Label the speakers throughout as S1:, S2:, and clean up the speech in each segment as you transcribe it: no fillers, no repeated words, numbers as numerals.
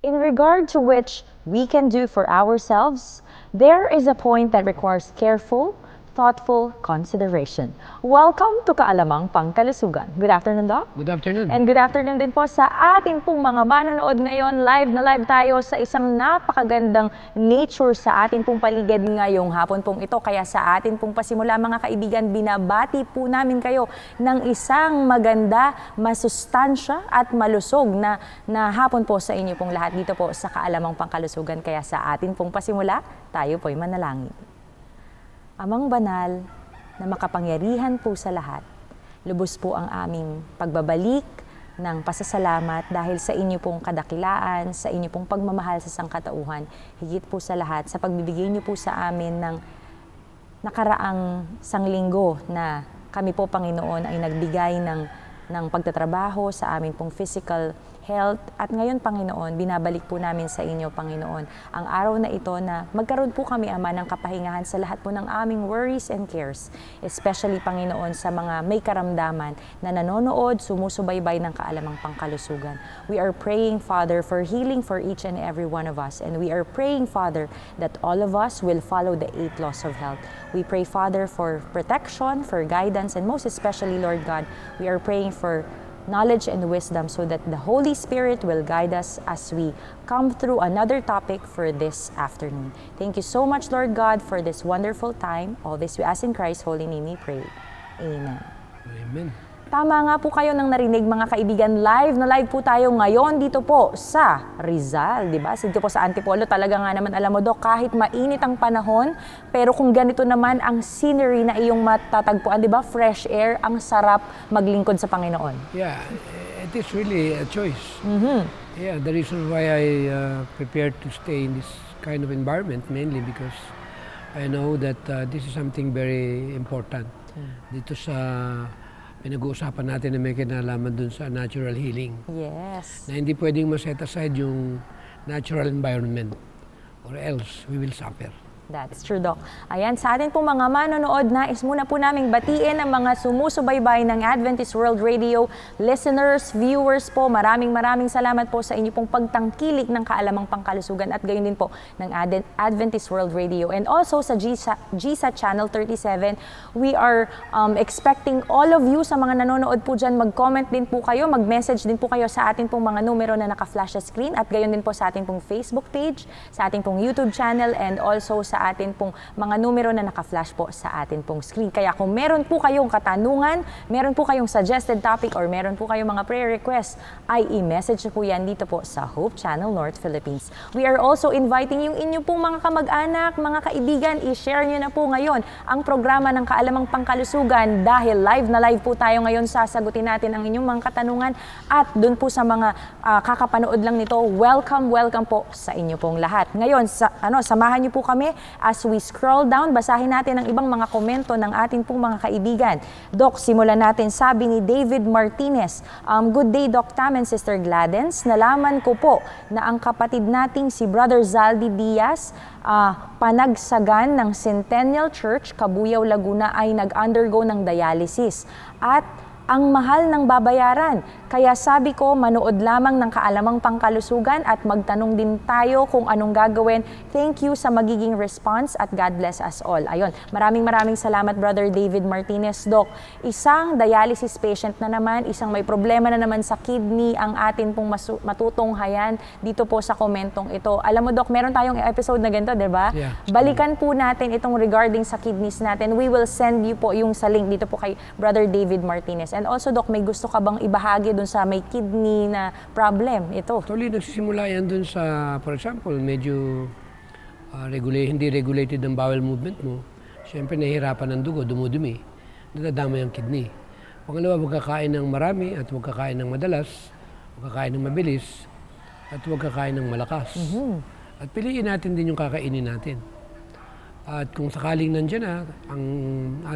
S1: in regard to which we can do for ourselves, there is a point that requires careful, thoughtful consideration. Welcome to Kaalamang Pangkalusugan. Good afternoon, Doc.
S2: Good afternoon.
S1: And good afternoon din po sa atin pong mga manonood ngayon. Live na live tayo sa isang napakagandang nature sa atin pong paligid ngayong hapon pong ito. Kaya sa atin pong pasimula mga kaibigan, binabati po namin kayo ng isang maganda, masustansya at malusog na hapon po sa inyo pong lahat dito po sa Kaalamang Pangkalusugan. Kaya sa atin pong pasimula, tayo po'y manalangin. Amang banal na makapangyarihan po sa lahat, lubos po ang aming pagbabalik ng pasasalamat dahil sa inyo pong kadakilaan, sa inyo pong pagmamahal sa sangkatauhan, higit po sa lahat sa pagbibigay niyo po sa amin ng nakaraang sanglinggo na kami po, Panginoon, ay nagbigay ng pagtatrabaho sa amin pong physical health. At ngayon, Panginoon, binabalik po namin sa inyo, Panginoon, ang araw na ito na magkaroon po kami, Ama, ng kapahingahan sa lahat po ng aming worries and cares. Especially, Panginoon, sa mga may karamdaman na nanonood, sumusubaybay ng Kaalamang Pangkalusugan. We are praying, Father, for healing for each and every one of us. And we are praying, Father, that all of us will follow the 8 laws of health. We pray, Father, for protection, for guidance, and most especially, Lord God, we are praying for knowledge and wisdom so that the Holy Spirit will guide us as we come through another topic for this afternoon. Thank you so much, Lord God, for this wonderful time. All this we ask in Christ's holy name we pray. Amen.
S2: Amen.
S1: Tama nga po kayo ng narinig mga kaibigan, live na live po tayo ngayon dito po sa Rizal, di ba? Dito po sa Antipolo, talaga nga naman alam mo, Dok, kahit mainit ang panahon, pero kung ganito naman ang scenery na iyong matatagpuan, di ba? Fresh air, ang sarap maglingkod sa Panginoon.
S2: Yeah, it is really a choice. Yeah, the reason why I prepared to stay in this kind of environment mainly because I know that this is something very important. Dito sa pinag-uusapan natin na may kinalaman dun sa natural healing.
S1: Yes.
S2: Na hindi pwedeng ma-set aside yung natural environment or else we will suffer.
S1: That's true, Doc. Ayan, sa atin po mga manonood, nais muna po naming batiin ang mga sumusubaybay ng Adventist World Radio listeners, viewers po. Maraming salamat po sa inyo pong pagtangkilik ng Kaalamang Pangkalusugan at gayon din po ng Adventist World Radio. And also sa GSA Channel 37, we are expecting all of you sa mga nanonood po dyan, mag-comment din po kayo, mag-message din po kayo sa atin pong mga numero na naka-flash sa screen at gayon din po sa ating pong Facebook page, sa ating pong YouTube channel, and also sa atin pong mga numero na naka-flash po sa atin pong screen. Kaya kung meron po kayong katanungan, meron po kayong suggested topic, or meron po kayong mga prayer requests, ay i-message po yan dito po sa Hope Channel North Philippines. We are also inviting yung inyo pong mga kamag-anak, mga kaibigan, i-share nyo na po ngayon ang programa ng Kaalamang Pangkalusugan dahil live na live po tayo ngayon. Sasagutin natin ang inyong mga katanungan at dun po sa mga kakapanood lang nito, welcome po sa inyo pong lahat. Ngayon, samahan nyo po kami as we scroll down, basahin natin ang ibang mga komento ng ating pong mga kaibigan. Doc, simulan natin. Sabi ni David Martinez, good day, Doc Tam and Sister Gladens. Nalaman ko po na ang kapatid nating si Brother Zaldi Diaz, panagsagan ng Centennial Church, Cabuyao, Laguna, ay nag-undergo ng dialysis. At ang mahal ng babayaran. Kaya sabi ko, manood lamang ng Kaalamang Pangkalusugan at magtanong din tayo kung anong gagawin. Thank you sa magiging response at God bless us all. Ayun, maraming salamat, Brother David Martinez. Doc, isang dialysis patient na naman, isang may problema na naman sa kidney ang atin pong matutunghayan dito po sa komentong ito. Alam mo, Doc, meron tayong episode na ganito, di ba?
S2: Yeah.
S1: Balikan po natin itong regarding sa kidneys natin. We will send you po yung sa link dito po kay Brother David Martinez. And also, Doc, may gusto ka bang ibahagi dun sa may kidney na problem? Ito.
S2: Actually, nagsisimula yan dun sa, for example, medyo hindi regulated ang bowel movement mo. Siyempre, nahihirapan ng dugo, dumudumi. Nadadamay ang kidney. Pangalawa, huwag kakain ng marami at huwag kakain ng madalas, huwag kakain ng mabilis, at huwag kakain ng malakas. At piliin natin din yung kakainin natin. At kung sakaling nandiyan na, ang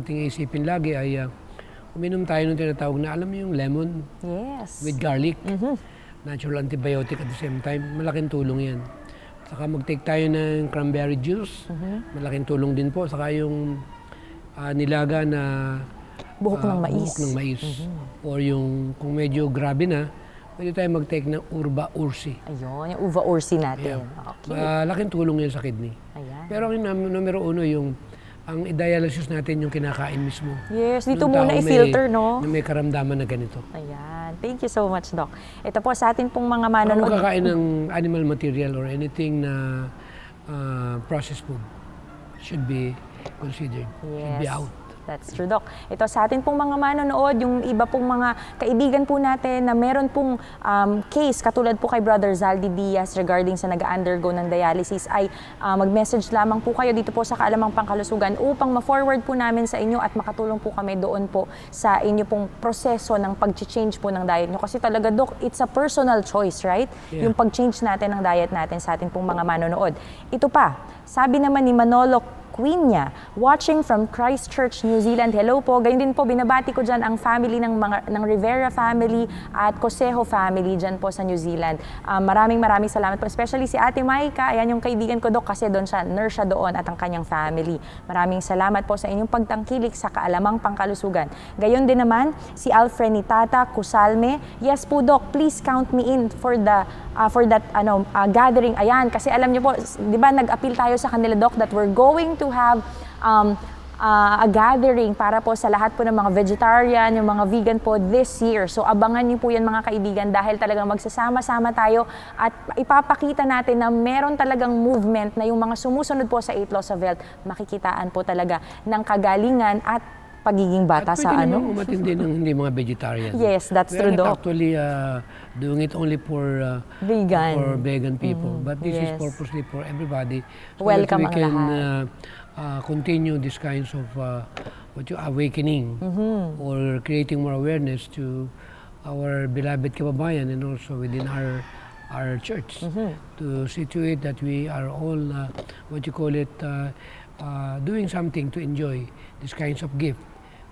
S2: ating isipin lagi ay uminom tayo ng tinatawag na, alam mo yung lemon?
S1: Yes.
S2: With garlic. Natural antibiotic at the same time. Malaking tulong yan. Saka mag-take tayo ng cranberry juice. Malaking tulong din po. Saka yung nilaga na
S1: buhok ng mais.
S2: Or yung kung medyo grabe na, pwede tayo mag-take ng Urba Ursi.
S1: Ayun, yung uva ursi natin.
S2: Yeah.
S1: Okay.
S2: Malaking tulong yan sa kidney.
S1: Ayan.
S2: Pero ang numero uno, ang i-dialysis natin yung kinakain mismo.
S1: Yes, dito
S2: Nung
S1: muna
S2: tao
S1: i-filter, no?
S2: Na may karamdaman na ganito.
S1: Ayan. Thank you so much, Doc. Ito po sa atin pong mga
S2: Kung
S1: manonood.
S2: makakain ng animal material or anything na processed food should be considered. Should be out.
S1: That's true, Doc. Ito sa atin pong mga manonood, yung iba pong mga kaibigan po natin na meron pong case, katulad po kay Brother Zaldi Diaz regarding sa nag-undergo ng dialysis, ay mag-message lamang po kayo dito po sa Kaalamang Pangkalusugan upang ma-forward po namin sa inyo at makatulong po kami doon po sa inyo pong proseso ng pag-change po ng diet nyo. Kasi talaga, Doc, it's a personal choice, right?
S2: Yeah.
S1: Yung pag-change natin ng diet natin sa atin pong mga manonood. Ito pa, sabi naman ni Manolo Queen niya, watching from Christchurch, New Zealand. Hello po. Ganyan din po, binabati ko dyan ang family ng Rivera family at Cosejo family dyan po sa New Zealand. Maraming salamat po. Especially si Ate Maika, ayan yung kaibigan ko, Dok, kasi doon siya, nurse siya doon at ang kanyang family. Maraming salamat po sa inyong pagtangkilik sa Kaalamang Pangkalusugan. Gayon din naman, si Alfrenitata Cusalme. Yes po, Dok, please count me in for that gathering. Ayan, kasi alam niyo po, di ba nag-appeal tayo sa kanila, Doc, that we're going to have a gathering para po sa lahat po ng mga vegetarian, yung mga vegan po this year. So abangan niyo po yan, mga kaibigan, dahil talagang magsasama-sama tayo at ipapakita natin na meron talagang movement na yung mga sumusunod po sa 8 Laws of Health, makikitaan po talaga ng kagalingan at pagiging bata
S2: At
S1: sa
S2: pwede naman umatindi ng hindi mga vegetarian.
S1: Yes, that's true,
S2: We're not
S1: Doc.
S2: actually doing it only for vegan people, but this is
S1: yes.
S2: purposely for everybody. So
S1: Welcome
S2: that we
S1: ang
S2: can
S1: lahat.
S2: continue these kinds of awakening or creating more awareness to our beloved kababayan and also within our church to situate that we are all doing something to enjoy these kinds of gift,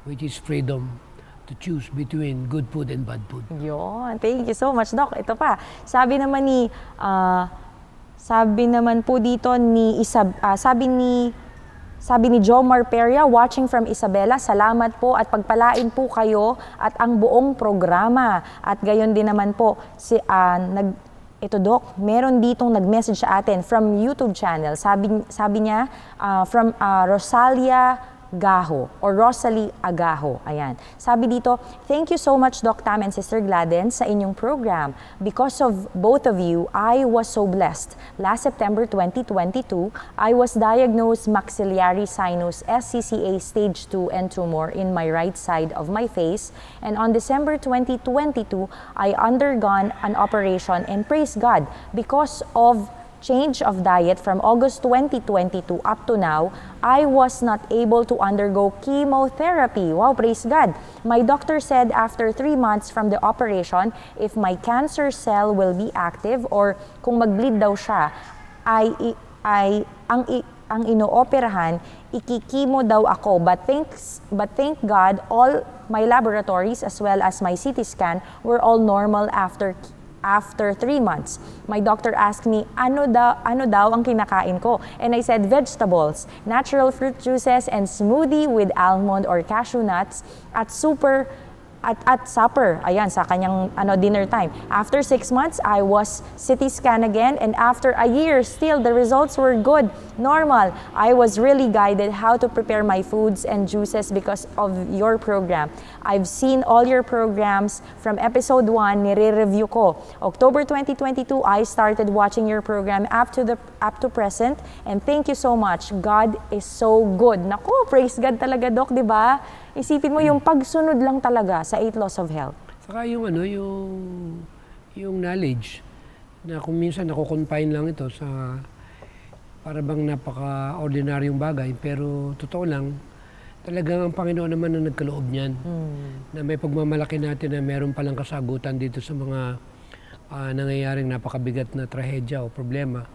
S2: which is freedom to choose between good food and bad food.
S1: Yun. Thank you so much, Doc. Ito pa, sabi naman po dito ni sabi ni Jomar Peria, watching from Isabela, salamat po at pagpalain po kayo at ang buong programa. At gayon din naman po, ito, Doc, meron ditong nag-message sa atin from YouTube channel. Sabi niya, from Rosalia Gaho or Rosalie Agaho. Ayan. Sabi dito, thank you so much, Doc Tam and Sister Gladden, sa inyong program. Because of both of you, I was so blessed. Last September 2022, I was diagnosed maxillary sinus SCCA stage 2 and tumor in my right side of my face. And on December 2022, I undergone an operation, and praise God, because of change of diet from August 2022 up to now, I was not able to undergo chemotherapy. Wow, praise God. My doctor said after 3 months from the operation, if my cancer cell will be active or kung mag-bleed daw siya, ang inooperahan, ikikimo daw ako. But thank God, all my laboratories as well as my CT scan were all normal after 3 months. My doctor asked me, ano daw ang kinakain ko? And I said, vegetables, natural fruit juices, and smoothie with almond or cashew nuts at supper. At supper, ayan, sa kanyang dinner time. After 6 months, I was CT scan again, and after a year, still the results were good, normal. I was really guided how to prepare my foods and juices because of your program. I've seen all your programs from episode 1, nire-review ko. October 2022, I started watching your program up to present, and thank you so much. God is so good. Naku, praise God talaga, Doc, di ba? Isipin mo yung pagsunod lang talaga sa 8 Laws of Health.
S2: Saka yung knowledge na kung minsan nako-confine lang ito sa para bang napaka-ordinaryong bagay, pero totoo lang, talagang ang Panginoon naman ang nagkaloob niyan. Na may pagmamalaki natin na meron palang kasagutan dito sa mga nangyayaring napakabigat na trahedya o problema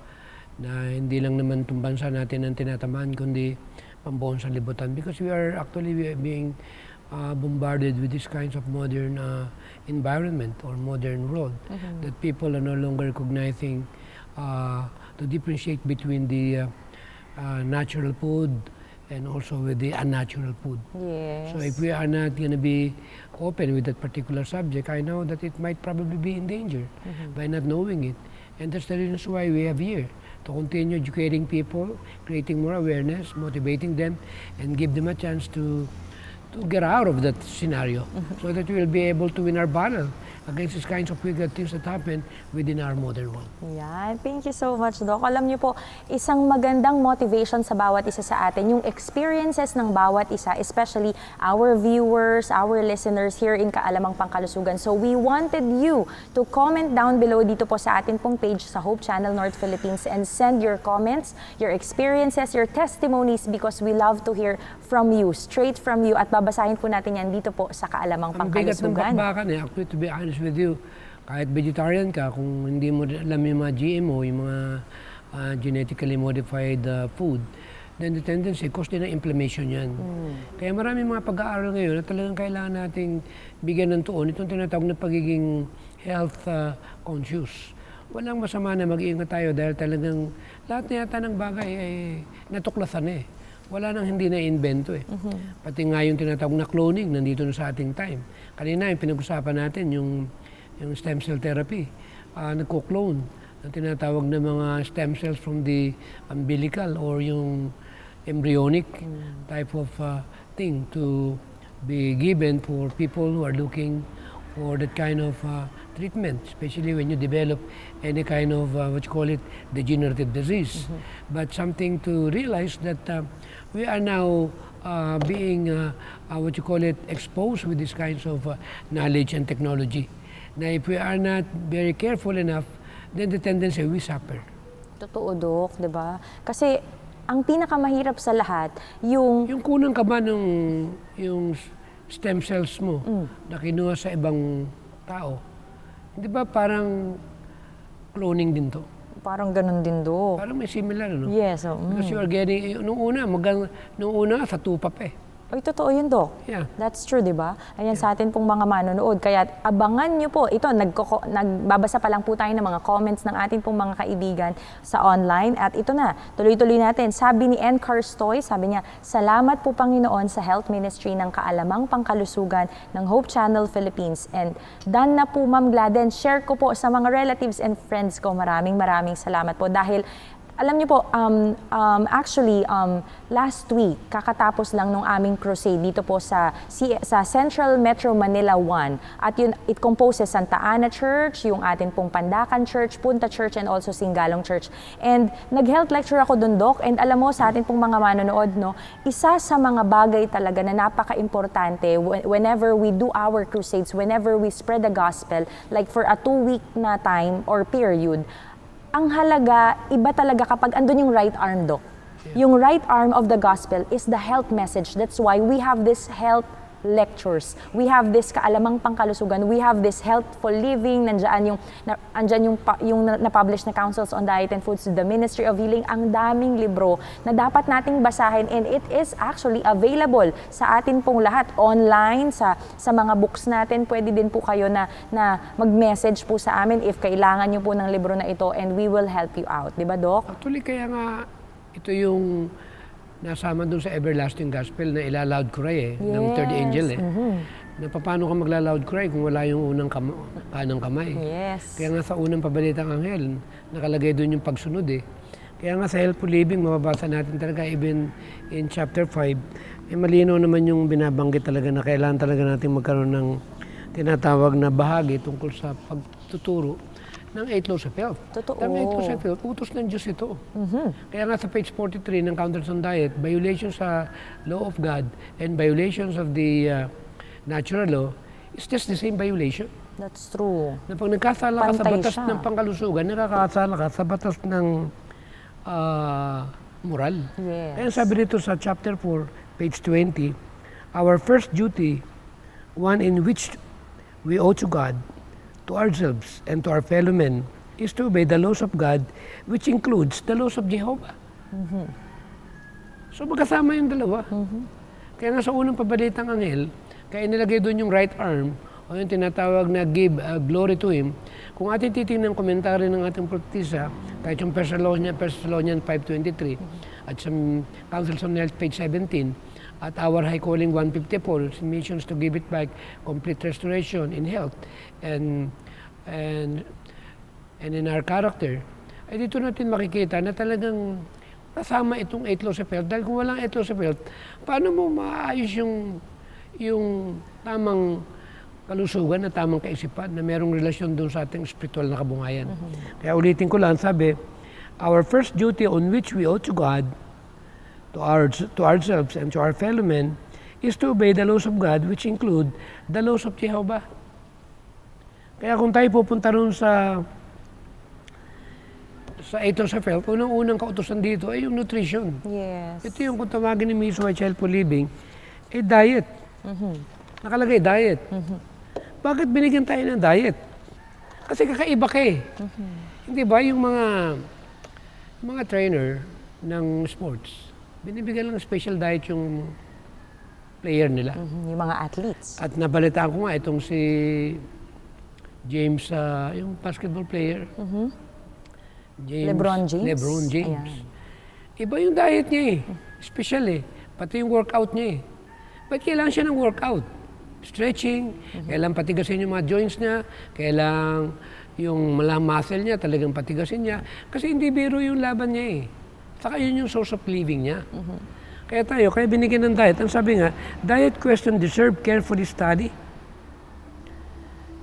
S2: na hindi lang naman itong bansa natin ang tinatamaan, kundi pambuong sanlibutan, because we are actually being bombarded with these kinds of modern environment or modern world that people are no longer recognizing to differentiate between the natural food and also with the unnatural food.
S1: Yes.
S2: So if we are not going to be open with that particular subject, I know that it might probably be in danger by not knowing it. And that's the reason why we have here, to continue educating people, creating more awareness, motivating them, and give them a chance to get out of that scenario so that we will be able to win our battle against these kinds of wicked things that happen within our modern world.
S1: Yan. Thank you so much, Doc. Alam niyo po, isang magandang motivation sa bawat isa sa atin, yung experiences ng bawat isa, especially our viewers, our listeners here in Kaalamang Pangkalusugan. So we wanted you to comment down below dito po sa atin pong page sa Hope Channel North Philippines and send your comments, your experiences, your testimonies because we love to hear from you, straight from you, at babasahin po natin yan dito po sa Kaalamang
S2: Ang bigat ng
S1: Pangkalusugan.
S2: bakbakan actually, to be honest with you, kahit vegetarian ka, kung hindi mo alam yung mga GMO, yung mga genetically modified food, then the tendency, cause din ng inflammation yan. Kaya maraming mga pag-aaral ngayon na talagang kailangan nating bigyan ng tuon itong tinatawag na pagiging health conscious. Walang masama na mag-iingat tayo dahil talagang lahat na yata ng bagay ay natuklasan eh. Wala nang hindi na-invento eh. Pati nga yung tinatawag na cloning, nandito na sa ating time. Kanina yung pinag-usapan natin, yung stem cell therapy, nagko-clone, ang tinatawag na mga stem cells from the umbilical or yung embryonic type of thing to be given for people who are looking for that kind of treatment, especially when you develop any kind of, what you call it, degenerative disease. But something to realize that we are now being, what you call it, exposed with these kinds of knowledge and technology. Now, if we are not very careful enough, then the tendency we suffer.
S1: Totoo, Doc, di ba? Kasi ang pinakamahirap sa lahat, yung
S2: Yung kunang ka ba yung stem cells mo na kinuha sa ibang tao, di ba parang cloning din to?
S1: parang ganun din, Doc.
S2: Parang may similar, no?
S1: Yes.
S2: Because you are getting, nung una sa tupa pa eh.
S1: Ay, totoo yun, Doc.
S2: Yeah.
S1: That's true, di ba? Ayan sa atin pong mga manonood. Kaya abangan nyo po. Ito, nagbabasa pa lang po tayo ng mga comments ng atin pong mga kaibigan sa online. At ito na, tuloy-tuloy natin. Sabi ni N. Carstoy, sabi niya, salamat po Panginoon sa Health Ministry ng Kaalamang Pangkalusugan ng Hope Channel Philippines. And done na po, Ma'am Gladden. Share ko po sa mga relatives and friends ko. Maraming salamat po. Dahil alam niyo po, last week, kakatapos lang nung aming crusade dito po sa Central Metro Manila 1. At yun, it composes Santa Ana Church, yung atin pong Pandakan Church, Punta Church, and also Singalong Church. And nag-health lecture ako dun, Doc, and alam mo sa atin pong mga manonood, no, isa sa mga bagay talaga na napaka-importante whenever we do our crusades, whenever we spread the gospel, like for a 2-week na time or period, ang halaga, iba talaga kapag andun yung right arm, Doc. Yung right arm of the gospel is the health message. That's why we have this health lectures. We have this Kaalamang Pangkalusugan. We have this healthful living. Andyan yung na-publish na Councils on Diet and Foods, the Ministry of Healing. Ang daming libro na dapat nating basahin, and it is actually available sa atin pong lahat online, sa mga books natin. Pwede din po kayo na mag-message po sa amin if kailangan nyo po ng libro na ito, and we will help you out. Di ba, Doc?
S2: Actually, kaya nga, ito yung nasama doon sa everlasting gospel na ila-loud cry ng third angel na paano ka magla-loud cry kung wala yung unang kanang kamay.
S1: Yes.
S2: Kaya nga sa unang pabalitang anghel, nakalagay doon yung pagsunod Kaya nga sa Healthful Living, mababasa natin talaga even in chapter 5, malinaw naman yung binabanggit talaga na kailangan talaga natin magkaroon ng tinatawag na bahagi tungkol sa pagtuturo ng 8 laws of health.
S1: Totoo.
S2: Ang 8 laws of health, utos ng Diyos ito. Kaya nga sa page 43 ng Councils on Diet, violations sa law of God and violations of the natural law is just the same violation.
S1: That's true.
S2: Na pag nagkasala ka sa
S1: Pantay
S2: batas
S1: siya.
S2: ng pangkalusugan, nakakasala ka sa batas ng moral.
S1: Yes.
S2: Kaya sabi dito sa chapter 4, page 20, our first duty, one in which we owe to God, to ourselves and to our fellow men, is to obey the laws of God, which includes the laws of Jehovah. So magkasama yung dalawa. Kaya nga sa unang pabalitang anghel, kaya nilagay doon yung right arm, o yung tinatawag na give glory to Him. Kung ating titingnan ang komentaryo ng ating propetisa, kahit yung First Thessalonians 5:23, at sa Councils on Health, page 17, at our High Calling 154, missions to give it back complete restoration in health and in our character, ay dito natin makikita na talagang kasama itong 8 laws of health. Dahil kung walang 8 laws of health, paano mo maayos yung tamang kalusugan na tamang kaisipan na merong relasyon doon sa ating spiritual na kabungayan. Kaya ulitin ko lang, sabi, our first duty on which we owe to God, to ourselves and to our fellow men, is to obey the laws of God, which include the laws of Jehovah. Kaya kung tayo pupunta ron sa 8 laws of health, unang kautusan dito ay yung nutrition.
S1: Yes.
S2: Ito yung kung tawagin ni Miss White Healthful Living, diet. Nakalagay diet. Bakit binigyan tayo ng diet? Kasi kakaiba ka eh. Hindi ba yung mga trainer ng sports, binibigyan lang ng special diet yung player nila.
S1: Yung mga athletes.
S2: At nabalitaan ko nga itong si James, yung basketball player.
S1: LeBron James?
S2: LeBron James.
S1: Ayan.
S2: Iba yung diet niya eh. Special eh. Pati yung workout niya eh. Ba't kailangan siya ng workout? Stretching, kailangan patigasin yung mga joints niya, kailangan yung malang muscle niya, talagang patigasin niya. Kasi hindi biro yung laban niya eh. Saka yun yung source of living niya. Kaya binigyan ng diet. Ang sabi nga, diet question deserve carefully study.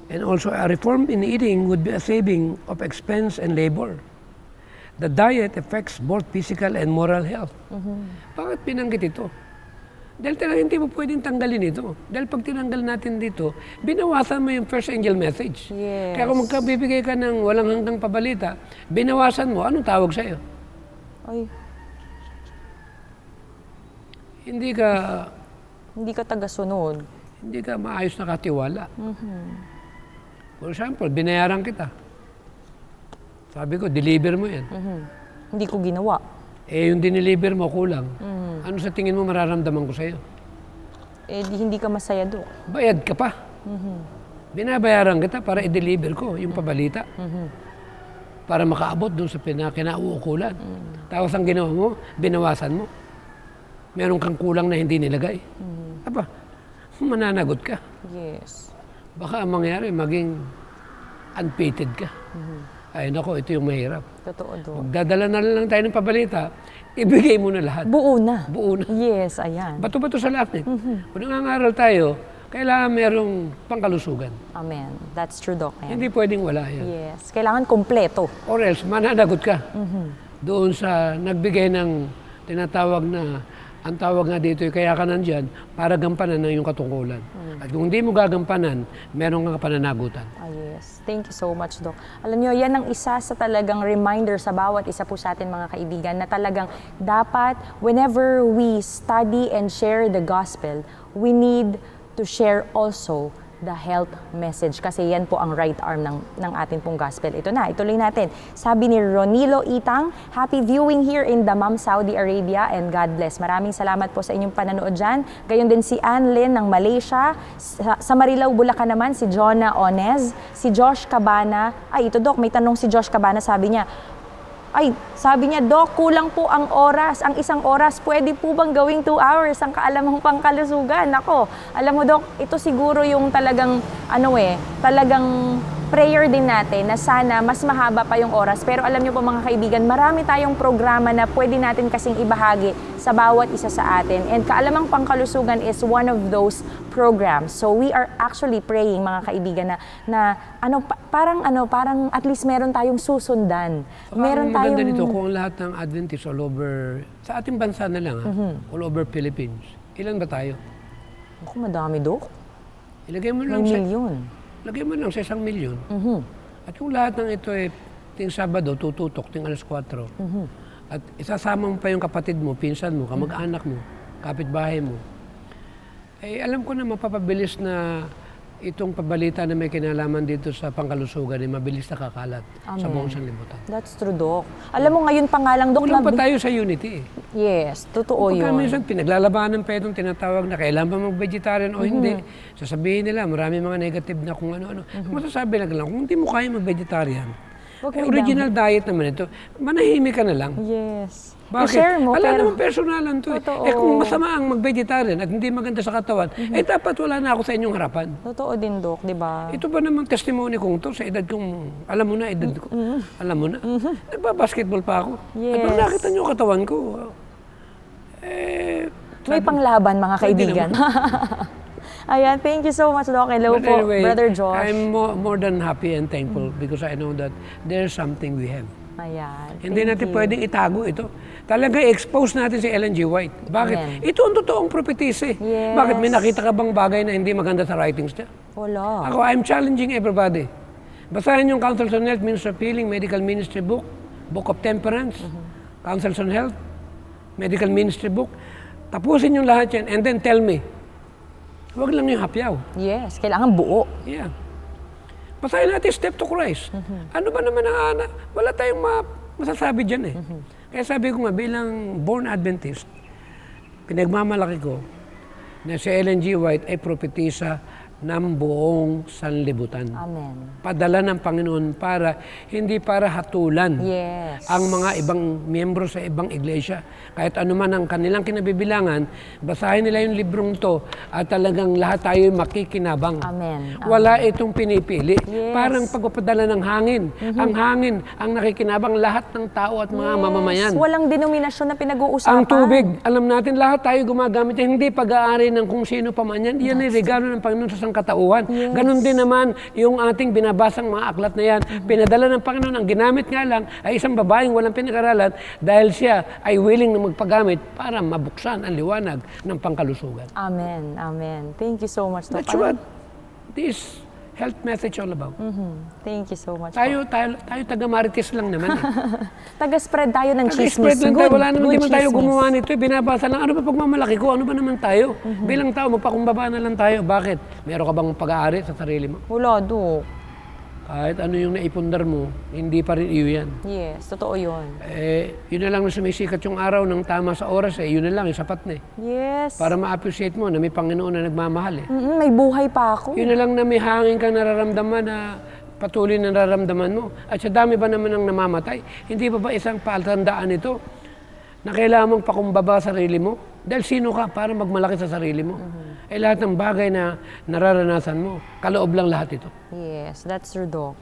S2: And also a reform in eating would be a saving of expense and labor. The diet affects both physical and moral health. Bakit pinanggit ito? Dahil talaga hindi mo pwedeng tanggalin ito. Dahil pag tinanggal natin dito, binawasan mo yung first angel message.
S1: Yes.
S2: Kaya kung magkabibigay ka ng walang hanggang pabalita, binawasan mo, anong tawag sa'yo?
S1: Ay,
S2: Hindi ka
S1: hindi ka taga-sunod.
S2: hindi ka maayos na katiwala. For example, binayaran kita. Sabi ko, deliver mo yan.
S1: Hindi ko ginawa.
S2: Yung dineliver mo, kulang. Ano sa tingin mo mararamdaman ko sa'yo?
S1: Hindi ka masaya, Dok.
S2: Bayad ka pa. Binabayaran kita para i-deliver ko yung pabalita. Para makaabot doon sa kinauukulan. Tapos ang ginawa mo, binawasan mo. Meron kang kulang na hindi nilagay. Aba, mananagot ka.
S1: Yes.
S2: Baka ang mangyari, maging unpated ka. Ay nako, ito yung mahirap.
S1: Totoo, Dok.
S2: Magdadala na lang tayo ng pabalita, ibigay mo na lahat.
S1: Buo na.
S2: Buo na.
S1: Yes, ayan.
S2: Bato-bato sa langit. Kung nangangaral tayo, kailangan merong pangkalusugan.
S1: Amen. That's true, Doc. Ayan.
S2: Hindi pwedeng wala yan.
S1: Yes. Kailangan kompleto.
S2: Or else, mananagot ka. Doon sa nagbigay ng tinatawag na, ang tawag nga dito, kaya ka nandyan, para gampanan ng iyong katungkulan. At kung hindi mo gagampanan, meron kang pananagutan.
S1: Yes. Thank you so much, Doc. Alam nyo, yan ang isa sa talagang reminder sa bawat isa po sa atin mga kaibigan na talagang dapat, whenever we study and share the gospel, we need to share also the health message kasi yan po ang right arm ng ating pong gospel. Ito na, ituloy natin. Sabi ni Ronilo Itang, happy viewing here in Dammam, Saudi Arabia and God bless. Maraming salamat po sa inyong pananood dyan. Gayon din si Ann Lynn ng Malaysia. Sa Marilao, Bulacan naman, si Jonah Onez, si Josh Cabana. Ay, ito Doc, may tanong si Josh Cabana, sabi niya, Doc, kulang po ang oras, ang isang oras. Pwede po bang gawing 2 hours ang kaalamang pangkalusugan? Ako, alam mo Doc, ito siguro yung talagang, talagang prayer din natin na sana mas mahaba pa yung oras. Pero alam niyo po mga kaibigan, marami tayong programa na pwede natin kasing ibahagi sa bawat isa sa atin. And Kaalamang Pangkalusugan is one of those programs. So we are actually praying mga kaibigan parang at least meron tayong susundan. Meron tayong
S2: Maganda nito kung lahat ng Adventists all over, sa ating bansa na lang, all over Philippines, ilan ba tayo?
S1: Ako, madami, Dok.
S2: Ilagay mo
S1: May
S2: lang
S1: milyon.
S2: Lagay mo lang sa 1 milyon. At kung lahat ng ito ting Sabado, tututok, ting alas 4. At isasama mo pa yung kapatid mo, pinsan mo, kamag-anak mo, kapitbahay mo. Alam ko na mapapabilis na itong pabalita na may kinalaman dito sa pangkalusugan ay mabilis na kakalat sa buong sanlibutan.
S1: That's true, Doc. Alam mo ngayon pa nga lang, Doc,
S2: Kulang pa tayo sa unity.
S1: Yes, totoo
S2: Pagka
S1: yun.
S2: minsan pinaglalabanan pa itong tinatawag na kailan ba mag-vegetarian o hindi, sasabihin nila marami mga negative na kung ano-ano. Masasabi lang, kung hindi mo kaya mag-vegetarian,
S1: Huwag may
S2: original diet naman ito, manahimik ka na lang.
S1: Yes. i-share mo.
S2: Wala
S1: pero,
S2: naman personalan to.
S1: Totoo.
S2: Kung masama ang mag-vegetarian at hindi maganda sa katawan, dapat wala na ako sa inyong harapan.
S1: Totoo din, Dok, di ba?
S2: Ito ba namang testimony kong to sa edad kong, alam mo na, edad ko. Alam mo na. Nagba-basketball pa ako.
S1: Yes.
S2: At pag nakita niyo yung katawan ko,
S1: May panglaban, mga kaibigan. Ayan, thank you so much, Doc. Hello
S2: But
S1: po,
S2: anyway,
S1: Brother Josh.
S2: I'm more than happy and thankful because I know that there's something we have.
S1: Ayan,
S2: Hindi
S1: thank
S2: natin
S1: you.
S2: pwedeng itago ito. Talaga expose natin si Ellen G. White. Bakit?
S1: Amen.
S2: Ito ang totoong prophetess eh.
S1: Yes.
S2: Bakit? May nakita ka bang bagay na hindi maganda sa writings niya?
S1: Wala.
S2: Ako, I'm challenging everybody. Basahin yung Counsels on Health, Ministry of Healing, Medical Ministry book, Book of Temperance, Counsels on Health, Medical Ministry book. Tapusin yung lahat yan and then tell me. Huwag lang yung hapyaw.
S1: Yes, kailangan buo.
S2: Yeah. Basahin natin Step to Christ. Ano ba naman ang wala tayong masasabi dyan eh. Kaya sabi ko nga, bilang born Adventist, pinagmamalaki ko na si Ellen G. White ay propetisa ng buong sanlibutan.
S1: Amen.
S2: Padala ng Panginoon para, hindi para hatulan
S1: Yes.
S2: ang mga ibang miyembro sa ibang iglesia. Kahit ano man ang kanilang kinabibilangan, basahin nila yung librong to at talagang lahat tayo makikinabang.
S1: Amen.
S2: Wala itong pinipili.
S1: Yes.
S2: Parang pagpapadala ng hangin. Ang hangin, ang nakikinabang lahat ng tao at mga mamamayan.
S1: Walang denominasyon na pinag-uusapan.
S2: Ang tubig, alam natin, lahat tayo gumagamit yan. Hindi pag-aari ng kung sino pa man yan. Yan ay regalo ng Panginoon sa sangkatauhan.
S1: Yes.
S2: Ganon din naman yung ating binabasang mga aklat na yan. Pinadala ng Panginoon. Ang ginamit nga lang ay isang babaeng walang pinag-aralan dahil siya ay willing na magpagamit para mabuksan ang liwanag ng pangkalusugan.
S1: Amen. Amen. Thank you so much, Doc.
S2: That's what this health message all about.
S1: Thank you so much.
S2: Tayo taga-Marites lang naman eh.
S1: Taga-spread tayo ng
S2: Taga-spread
S1: chismis.
S2: lang tayo. Wala naman,
S1: good
S2: di man tayo
S1: chismis.
S2: gumawa nito. Binabasa lang. Ano ba pagmamalaki ko? Ano ba naman tayo? Bilang tao, magpakumbaba na lang tayo. Bakit? Meron ka bang pag-aari sa sarili mo?
S1: Wala, Doc.
S2: Kahit ano yung naipundar mo, hindi pa rin iyo yan.
S1: Yes, totoo yun.
S2: Yun na lang na sumisikat yung araw ng tama sa oras yun na lang, yung sapat na eh.
S1: Yes.
S2: Para ma-appreciate mo na may Panginoon na nagmamahal eh.
S1: May buhay pa ako.
S2: Yun na lang na may hangin kang nararamdaman na patuloy na nararamdaman mo. At sa dami ba naman ng namamatay, hindi ba isang patandaan ito na kailangan mong pakumbaba sa sarili mo? Dahil sino ka para magmalaki sa sarili mo? Lahat ng bagay na nararanasan mo, kaloob lang lahat ito.
S1: Yes, that's true, Doc.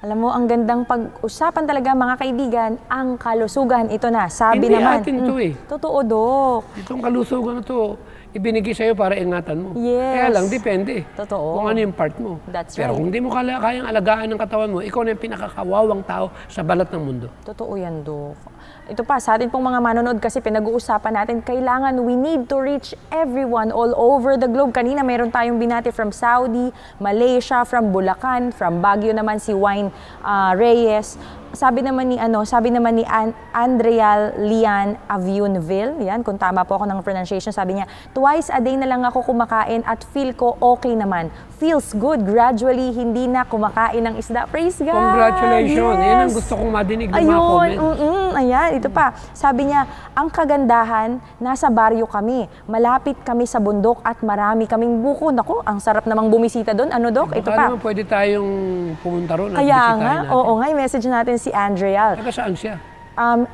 S1: Alam mo, ang gandang pag-usapan talaga, mga kaibigan, ang kalusugan. Ito na, sabi
S2: Hindi
S1: naman.
S2: atin to eh.
S1: Totoo, Doc.
S2: Itong kalusugan na to, ibinigay sa'yo para ingatan mo.
S1: Yes.
S2: Kaya lang, depende.
S1: Totoo.
S2: Kung ano yung part mo.
S1: That's
S2: Pero
S1: right.
S2: kung hindi mo kayang alagaan ng katawan mo, ikaw na yung pinakakawawang tao sa balat ng mundo.
S1: Totoo yan, Doc. Ito pa, sa atin pong mga manonood kasi pinag-uusapan natin, kailangan we need to reach everyone all over the globe. Kanina meron tayong binati from Saudi, Malaysia, from Bulacan, from Baguio naman si Wine Reyes. Sabi naman ni Andrea Lian Avionville, yan, kung tama po ako ng pronunciation, sabi niya, twice a day na lang ako kumakain at feel ko okay naman. Feels good. Gradually, hindi na kumakain ng isda. Praise God!
S2: Congratulations!
S1: Yes.
S2: Yan ang gusto kong madinig ng mga
S1: Ayun,
S2: comments.
S1: ayan, ito pa. Sabi niya, ang kagandahan, nasa baryo kami. Malapit kami sa bundok at marami kaming buko. Naku, ang sarap namang bumisita doon. Ano, Dok? Ito
S2: Baka
S1: pa.
S2: naman pwede tayong pumunta ron at
S1: Kaya
S2: bisitahin
S1: nga,
S2: natin.
S1: oo nga, i-message natin si Andrea.
S2: Taga saan siya?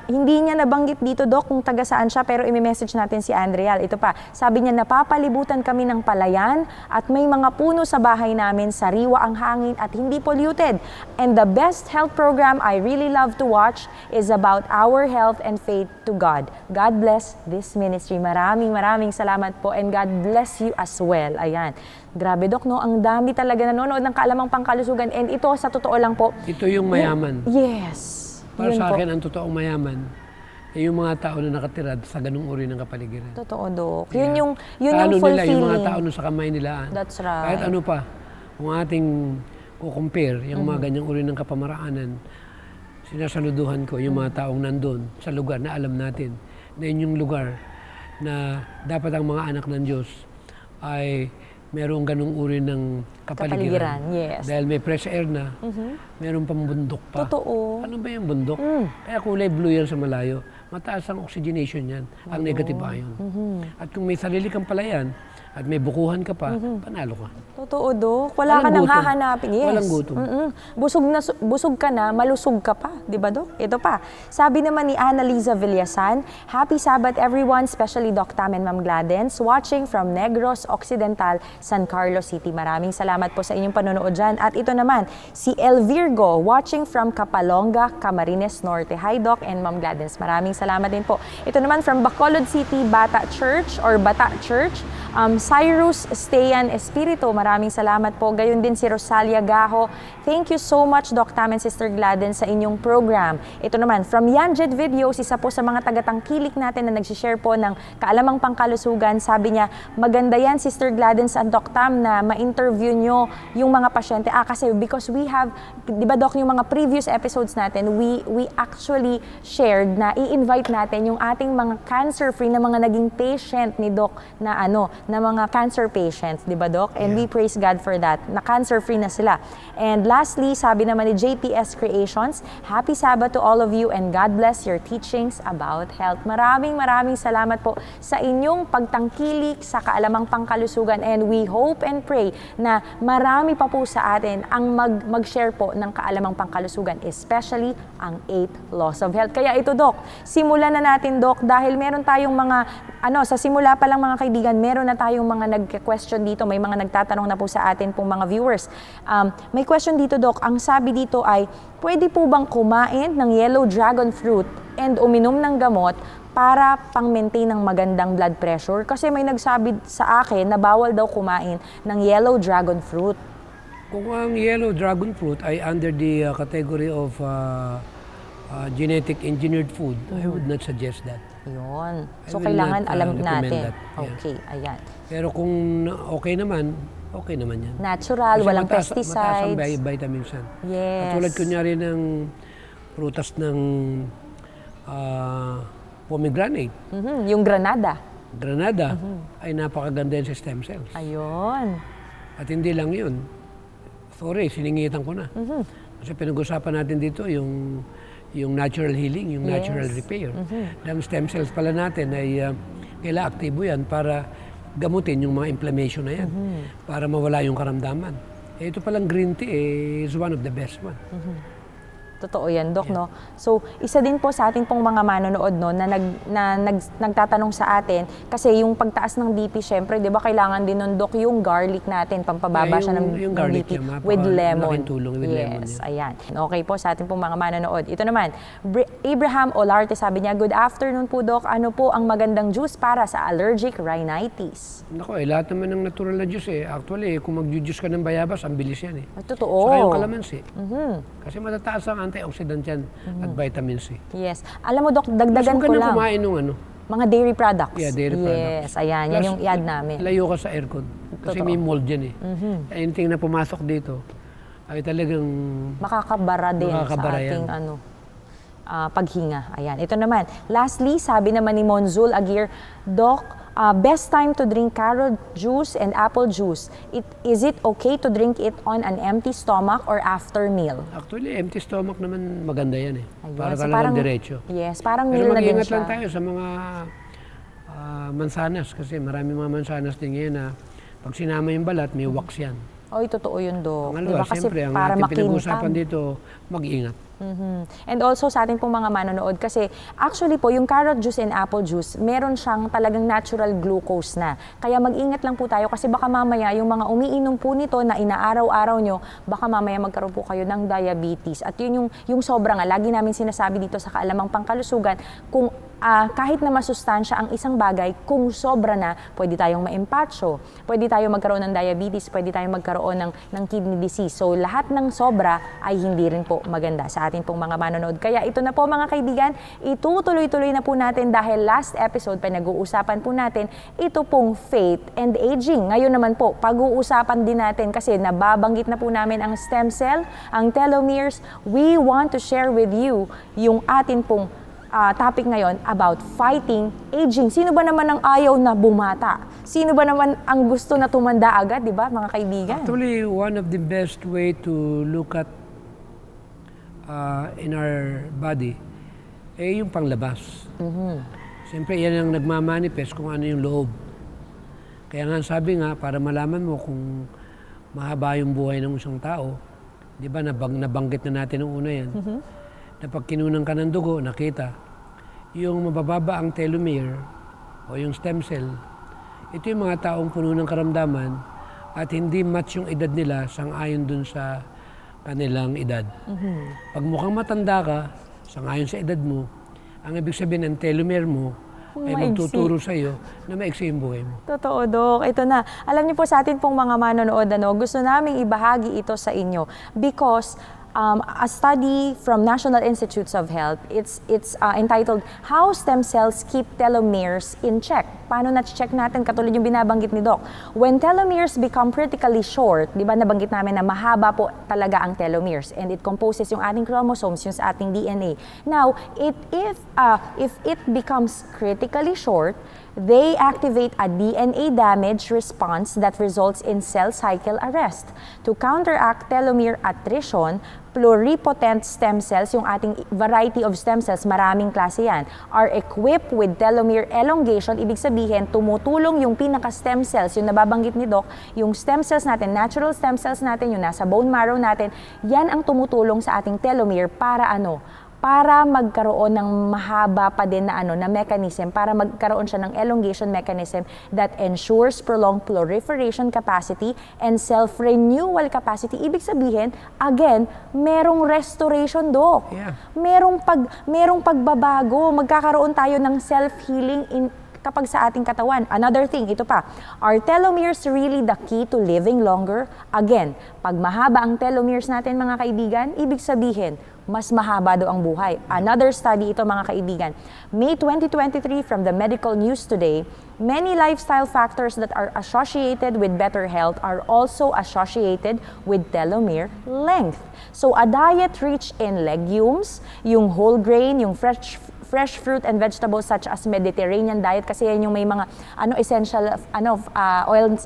S1: Hindi niya nabanggit dito, Dok, kung taga saan siya, pero i-message natin si Andrea. Ito pa, sabi niya, napapalibutan kami ng palayan at may mga puno sa bahay namin, sariwa ang hangin at hindi polluted. And the best health program I really love to watch is about our health and faith to God. God bless this ministry. Maraming salamat po and God bless you as well. Ayan. Grabe, Dok, no? Ang dami talaga nanonood ng Kaalamang Pangkalusugan and ito, sa totoo lang po,
S2: Ito yung mayaman.
S1: yes.
S2: Para
S1: Yun
S2: sa
S1: po.
S2: akin, ang totoong mayaman ay yung mga tao na nakatira sa ganung uri ng kapaligiran.
S1: Totoo, Dok. Yun yung
S2: Ano nila, yung
S1: fulfilling.
S2: mga tao na sa kamay nila.
S1: That's right.
S2: Kahit ano pa, kung ating kukumpare, yung mga ganyang uri ng kapamaraanan, sinasaluduhan ko yung mga taong nandun sa lugar na alam natin na yun yung lugar na dapat ang mga anak ng Diyos ay merong ganung uri ng kapaligiran.
S1: Kapaligiran, yes.
S2: Dahil may fresh air na, meron pang bundok pa.
S1: Totoo.
S2: Ano ba yung bundok? Kaya kulay blue yan sa malayo. Mataas ang oxygenation yan, ang negative ion. At kung may sarili kang palayan, at may bukuhan ka pa, panalo ka.
S1: Totoo, Dok. Wala ka
S2: Walang
S1: nang
S2: gutom.
S1: hahanapin. Yes.
S2: Walang gutom.
S1: Busog ka na, malusog ka pa. Di ba, Dok? Ito pa. Sabi naman ni Annalisa Villasan, Happy Sabbath everyone, especially Doc Tam and Ma'am Gladens, watching from Negros Occidental, San Carlos City. Maraming salamat po sa inyong panonood dyan. At ito naman, si El Virgo, watching from Capalonga, Camarines Norte. Hi, Doc and Ma'am Gladens. Maraming salamat din po. Ito naman from Bacolod City, Bata Church. Cyrus Stayan Espiritu, maraming salamat po. Gayon din si Rosalia Gaho. Thank you so much, Doc Tam and Sister Gladden, sa inyong program. Ito naman, from Yanjet Videos, isa po sa mga tagatangkilik natin na nagsishare po ng kaalamang pangkalusugan. Sabi niya, maganda yan, Sister Gladden and Doc Tam, na ma-interview nyo yung mga pasyente. Kasi because we have, di ba Doc, yung mga previous episodes natin, we actually shared na i-invite natin yung ating mga cancer-free na mga naging patient ni Doc na mga cancer patients, di ba Doc? And we praise God for that, na cancer-free na sila. And lastly, sabi naman ni JPS Creations, Happy Sabbath to all of you and God bless your teachings about health. Maraming salamat po sa inyong pagtangkilik sa kaalamang pangkalusugan, and we hope and pray na marami pa po sa atin ang mag-share po ng kaalamang pangkalusugan, especially ang 8 laws of health. Kaya ito, Doc, simulan na natin, Doc, dahil meron tayong mga sa simula pa lang mga kaibigan, meron na tayong mga nag-question dito, may mga nagtatanong na po sa atin pong mga viewers. May question dito, Doc, ang sabi dito ay, pwede po bang kumain ng yellow dragon fruit and uminom ng gamot para pang-maintain ng magandang blood pressure? Kasi may nagsabi sa akin na bawal daw kumain ng yellow dragon fruit.
S2: Kung ang yellow dragon fruit ay under the category of genetic engineered food, I would not suggest that.
S1: Yun.
S2: I
S1: So,
S2: will
S1: kailangan
S2: not,
S1: alam
S2: recommend
S1: natin.
S2: that. Yeah.
S1: Okay, ayan.
S2: Pero kung okay naman yan.
S1: Natural,
S2: Kasi
S1: walang
S2: mataas ang
S1: pesticides.
S2: vitamins yan.
S1: Yes.
S2: Katulad kunyari ng prutas ng pomegranate,
S1: Yung granada.
S2: granada, ay napakaganda yan sa stem cells.
S1: Ayun.
S2: At hindi lang yun. Sorry, siningitan ko na. Kasi pinag-usapan natin dito yung natural healing, yung natural repair. Ang stem cells pala natin ay kailangan aktibo yan para gamutin yung mga inflammation na yan, para mawala yung karamdaman. Ito palang green tea is one of the best one.
S1: Totoo yan, Doc, no? So, isa din po sa ating pong mga manonood, no, na nagtatanong sa atin, kasi yung pagtaas ng BP, syempre, di ba, kailangan din nun, Doc, yung garlic natin, pampababa siya ng
S2: garlic
S1: BP
S2: yan,
S1: with lemon.
S2: malaking tulong with lemon yan.
S1: Ayan. Okay po sa ating pong mga manonood. Ito naman, Abraham Olarte, sabi niya, good afternoon po, Doc. Ano po ang magandang juice para sa allergic rhinitis?
S2: Nako, lahat naman ng natural na juice Actually, kung mag-juice ka ng bayabas, ang bilis yan
S1: Totoo.
S2: Saka yung kalamansi. Kasi matataas ang antioxidant yan at vitamin C.
S1: Yes. Alam mo, Doc, dagdagan ko lang.
S2: Kumain ng
S1: Mga dairy products.
S2: Yeah, dairy products.
S1: Yes, ayan. Yan yung i-add namin.
S2: Layo ka sa aircon. Kasi may mold yan Anything na pumasok dito ay talagang
S1: Makakabara din
S2: Makakabara
S1: sa ating
S2: yan.
S1: paghinga. Ayan. Ito naman. Lastly, sabi naman ni Monzul Aguirre, Doc, best time to drink carrot juice and apple juice. Is it okay to drink it on an empty stomach or after meal?
S2: Actually, empty stomach naman maganda yan
S1: Ayun.
S2: Para
S1: So,
S2: talagang diretso.
S1: Yes, parang
S2: Pero
S1: meal na din
S2: mag-ingat
S1: siya.
S2: lang tayo sa mga mansanas kasi marami mga mansanas din ngayon na pag sinama yung balat, may wax yan.
S1: Oy, totoo yun, Doc.
S2: Pangalawa,
S1: Kasi
S2: siyempre, ang
S1: para
S2: ating pinag-uusapan
S1: makintab.
S2: dito, mag-ingat.
S1: And also sa ating pong mga manonood, kasi actually po, yung carrot juice and apple juice, meron siyang talagang natural glucose na. Kaya mag-ingat lang po tayo kasi baka mamaya yung mga umiinom po nito na inaaraw-araw nyo, baka mamaya magkaroon po kayo ng diabetes. At yun yung sobra nga, lagi namin sinasabi dito sa kaalamang pangkalusugan, kung kahit na masustansya ang isang bagay, kung sobra na, pwede tayong ma-empacho, pwede tayong magkaroon ng diabetes, pwede tayong magkaroon ng kidney disease. So lahat ng sobra ay hindi rin po maganda sa ating pong mga manonood. Kaya ito na po mga kaibigan, itutuloy-tuloy na po natin dahil last episode pinag-uusapan po natin ito pong faith and aging. Ngayon naman po, pag-uusapan din natin kasi nababanggit na po namin ang stem cell, ang telomeres. We want to share with you yung atin pong topic ngayon about fighting aging. Sino ba naman ang ayaw na bumata? Sino ba naman ang gusto na tumanda agad, di ba, mga kaibigan?
S2: Actually, one of the best way to look at in our body yung panglabas. Siyempre, yan ang nagmamanifest kung ano yung loob. Kaya nga sabi nga, para malaman mo kung mahaba yung buhay ng isang tao, di ba, nabanggit na natin nung una yan, na pag kinunan ka ng dugo, nakita, yung mabababa ang telomere o yung stem cell, ito yung mga taong puno ng karamdaman at hindi match yung edad nila sang-ayon dun sa kanilang edad. Pag mukhang matanda ka, sang-ayon sa edad mo, ang ibig sabihin ng telomere mo ay
S1: Maigsi.
S2: magtuturo sa iyo na maigsi yung buhay mo.
S1: Totoo, Dok. Ito na. Alam niyo po sa atin pong mga manonood, gusto naming ibahagi ito sa inyo because a study from National Institutes of Health, it's entitled How Stem Cells Keep Telomeres in Check. Paano na-check natin? Katulad yung binabanggit ni Doc. When telomeres become critically short, di ba nabanggit namin na mahaba po talaga ang telomeres and it composes yung ating chromosomes, yung sa ating DNA. Now, if it becomes critically short, they activate a DNA damage response that results in cell cycle arrest. To counteract telomere attrition, pluripotent stem cells, yung ating variety of stem cells, maraming klase yan, are equipped with telomere elongation. Ibig sabihin, tumutulong yung pinaka-stem cells, yung nababanggit ni Doc, yung stem cells natin, natural stem cells natin, yung nasa bone marrow natin, yan ang tumutulong sa ating telomere para ano? Para magkaroon ng mahaba pa din na na mechanism, para magkaroon siya ng elongation mechanism that ensures prolonged proliferation capacity and self-renewal capacity. Ibig sabihin, again, merong restoration, Doc.
S2: Yeah.
S1: Merong pagbabago, magkakaroon tayo ng self-healing kapag sa ating katawan. Another thing, ito pa, are telomeres really the key to living longer? Again, pag mahaba ang telomeres natin, mga kaibigan, ibig sabihin, mas mahaba daw ang buhay. Another study ito, mga kaibigan. May 2023 from the Medical News Today, many lifestyle factors that are associated with better health are also associated with telomere length. So a diet rich in legumes, yung whole grain, yung fresh fruit and vegetables such as Mediterranean diet, kasi yan yung may mga essential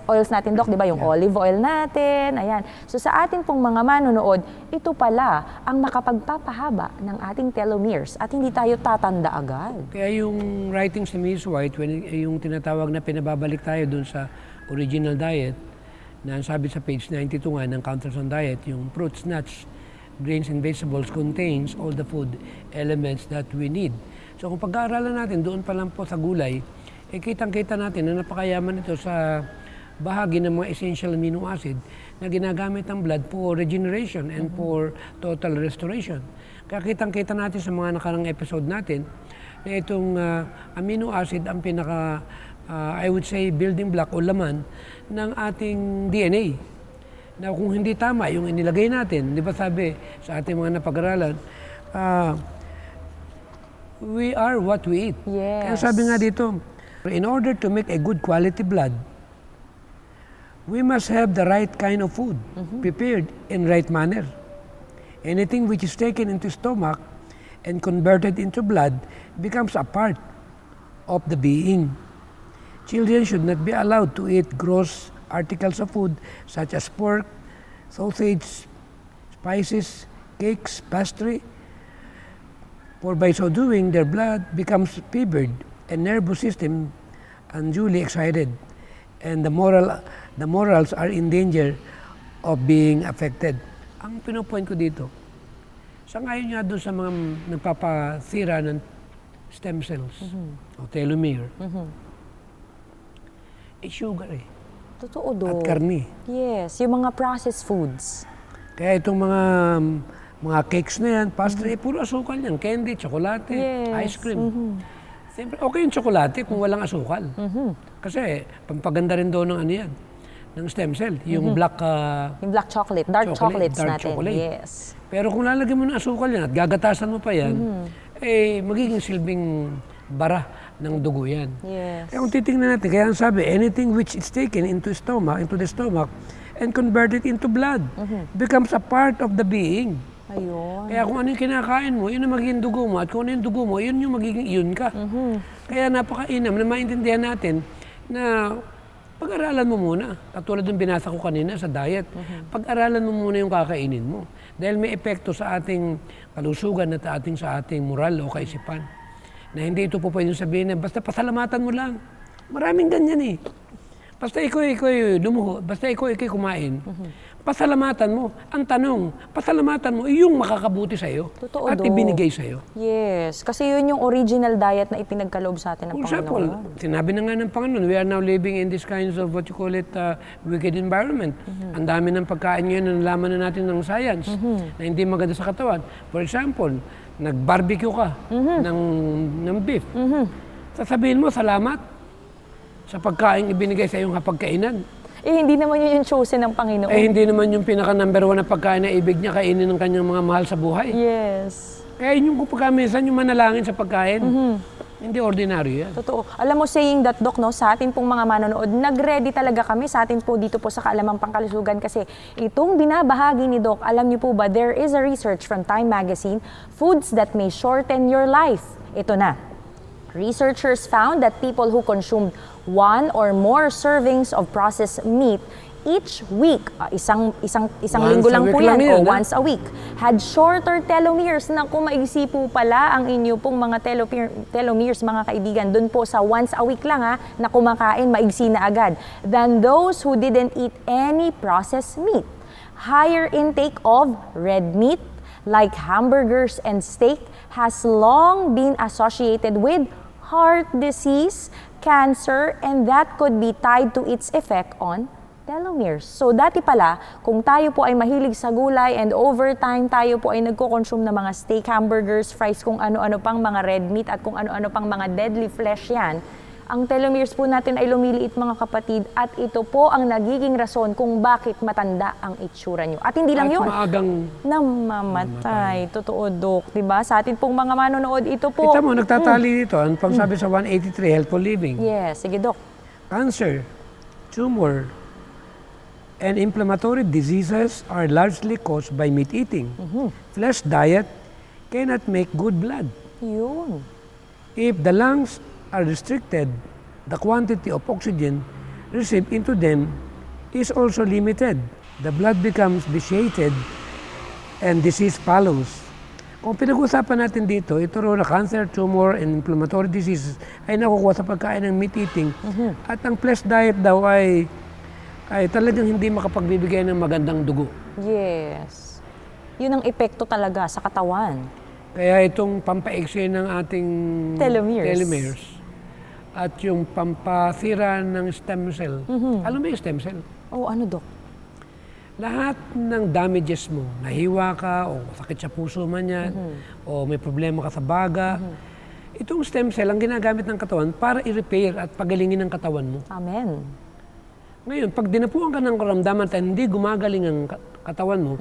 S1: oils natin, Doc, di ba? Yung olive oil natin, ayan. So sa atin pong mga manonood, ito pala ang makapagpapahaba ng ating telomeres at hindi tayo tatanda agad.
S2: Kaya yung writings ni Ms. White, yung tinatawag na pinababalik tayo dun sa original diet, na sabi sa page 92 nga ng Counters on Diet, yung fruits, nuts, grains and vegetables contains all the food elements that we need. So kung pag-aaralan natin doon pa lang po sa gulay, kitang-kita natin na napakayaman ito sa bahagi ng mga essential amino acid na ginagamit ng blood for regeneration and for total restoration. Kaya kitang-kita natin sa mga nakarang episode natin na itong amino acid ang pinaka, I would say, building block o laman ng ating DNA. Na kung hindi tama yung inilagay natin, di ba sabi sa ating mga napag-aralan, we are what we eat.
S1: Yes.
S2: Kaya sabi nga dito, in order to make a good quality blood, we must have the right kind of food, prepared in right manner. Anything which is taken into stomach and converted into blood becomes a part of the being. Children should not be allowed to eat gross articles of food such as pork, sausage, spices, cakes, pastry, for by so doing, their blood becomes fevered and nervous system unduly excited, and the morals are in danger of being affected. Ang pinopoint ko dito, sangayon nga doon sa mga nagpapasira ng stem cells o telomere, sugar
S1: Totoo, Doc.
S2: at karni.
S1: Yes, yung mga processed foods.
S2: Kaya itong mga cakes na yan, pastry, puro asukal yan. Candy, tsokolate,
S1: Yes.
S2: ice cream. Siyempre, okay yung tsokolate kung walang asukal. Kasi pampaganda rin doon ng ano yan, ng stem cell. Yung black,
S1: Yung black chocolate, dark chocolates
S2: dark
S1: natin.
S2: chocolate.
S1: Yes.
S2: Pero kung lalagyan mo ng asukal yan at gagatasan mo pa yan, magiging silbing bara ng dugo yan.
S1: Yes.
S2: Kaya kung titingnan natin, kaya ang sabi, anything which is taken into the stomach, and converted into blood, becomes a part of the being.
S1: Ayun.
S2: Kaya kung ano yung kinakain mo, yun ang magiging dugo mo. At kung ano yung dugo mo, yun yung magiging iyon ka. Kaya napakainam na maintindihan natin na pag-aralan mo muna. Katulad yung binasa ko kanina sa diet. Pag-aralan mo muna yung kakainin mo. Dahil may epekto sa ating kalusugan at sa ating moral o kaisipan. Na hindi ito po pwedeng sabihin na basta pasalamatan mo lang. Maraming ganyan eh. Basta ikaw dumuho, basta ikaw kumain, pasalamatan mo. Ang tanong, pasalamatan mo yung makakabuti sa'yo
S1: Totoo,
S2: at
S1: Dok.
S2: ibinigay sa'yo.
S1: Yes, kasi yun yung original diet na ipinagkaloob sa atin ng
S2: For example,
S1: Panginoon.
S2: sinabi na nga ng Panginoon, we are now living in this kinds of what you call it, wicked environment. Ang dami ng pagkain ngayon na nalaman na natin ng science na hindi maganda sa katawan. For example, nag-barbecue ka ng beef. Sasabihin mo, salamat sa pagkain ibinigay sa iyong hapagkainan.
S1: Eh, hindi naman yun yung chosen ng Panginoon.
S2: Eh, hindi naman yung pinaka-number 1 na pagkain na ibig niya kainin ng kanyang mga mahal sa buhay.
S1: Yes.
S2: Kaya yun yung kapag minsan yung manalangin sa pagkain, hindi ordinaryo yan.
S1: Totoo. Alam mo, saying that, Doc, no, sa atin pong mga manonood, nag-ready talaga kami sa atin po dito po sa Kaalamang Pangkalusugan kasi itong binabahagi ni Doc, alam niyo po ba, there is a research from Time Magazine, foods that may shorten your life. Ito na. Researchers found that people who consumed 1 or more servings of processed meat each week, isang linggo lang po yan, o once a week, had shorter telomeres. Naku, maigsi po pala ang inyo pong mga telomeres, mga kaibigan, dun po sa once a week lang na kumakain, maigsi na agad, than those who didn't eat any processed meat. Higher intake of red meat, like hamburgers and steak, has long been associated with heart disease, cancer, and that could be tied to its effect on telomeres. So dati pala, kung tayo po ay mahilig sa gulay and over time tayo po ay nagko-consume ng mga steak, hamburgers, fries, kung ano-ano pang mga red meat at kung ano-ano pang mga deadly flesh yan, ang telomeres po natin ay lumiliit, mga kapatid, at ito po ang nagiging rason kung bakit matanda ang itsura nyo. At hindi lang
S2: At
S1: yun,
S2: maagang
S1: namamatay. Totoo, Dok. Diba? Sa atin pong mga manonood, ito po.
S2: kita mo, nagtatali dito. Ang pagsabi sa 183, Healthful Living.
S1: Yes, sige, Dok.
S2: Cancer, tumor, and inflammatory diseases are largely caused by meat eating. Flesh diet cannot make good blood.
S1: Yun.
S2: If the lungs are restricted, the quantity of oxygen received into them is also limited. The blood becomes vitiated and disease follows. Kung pinag-usapan natin dito, ito raw na cancer, tumor, and inflammatory diseases ay nakukuha sa pagkain ng meat eating. At ang flesh diet daw ay talagang hindi makapagbibigay ng magandang dugo.
S1: Yes. Yun ang epekto talaga sa katawan.
S2: Kaya itong pampaiksi ng ating
S1: Telomeres.
S2: At yung pampasira ng stem cell. Alam mo yung stem cell?
S1: Oh, ano, Dok?
S2: Lahat ng damages mo, nahiwa ka, o sakit sa puso man yan, o may problema ka sa baga, itong stem cell ang ginagamit ng katawan para i-repair at pagalingin ng katawan mo.
S1: Amen.
S2: Ngayon, pag dinapuan ka ng karamdaman at hindi gumagaling ang katawan mo,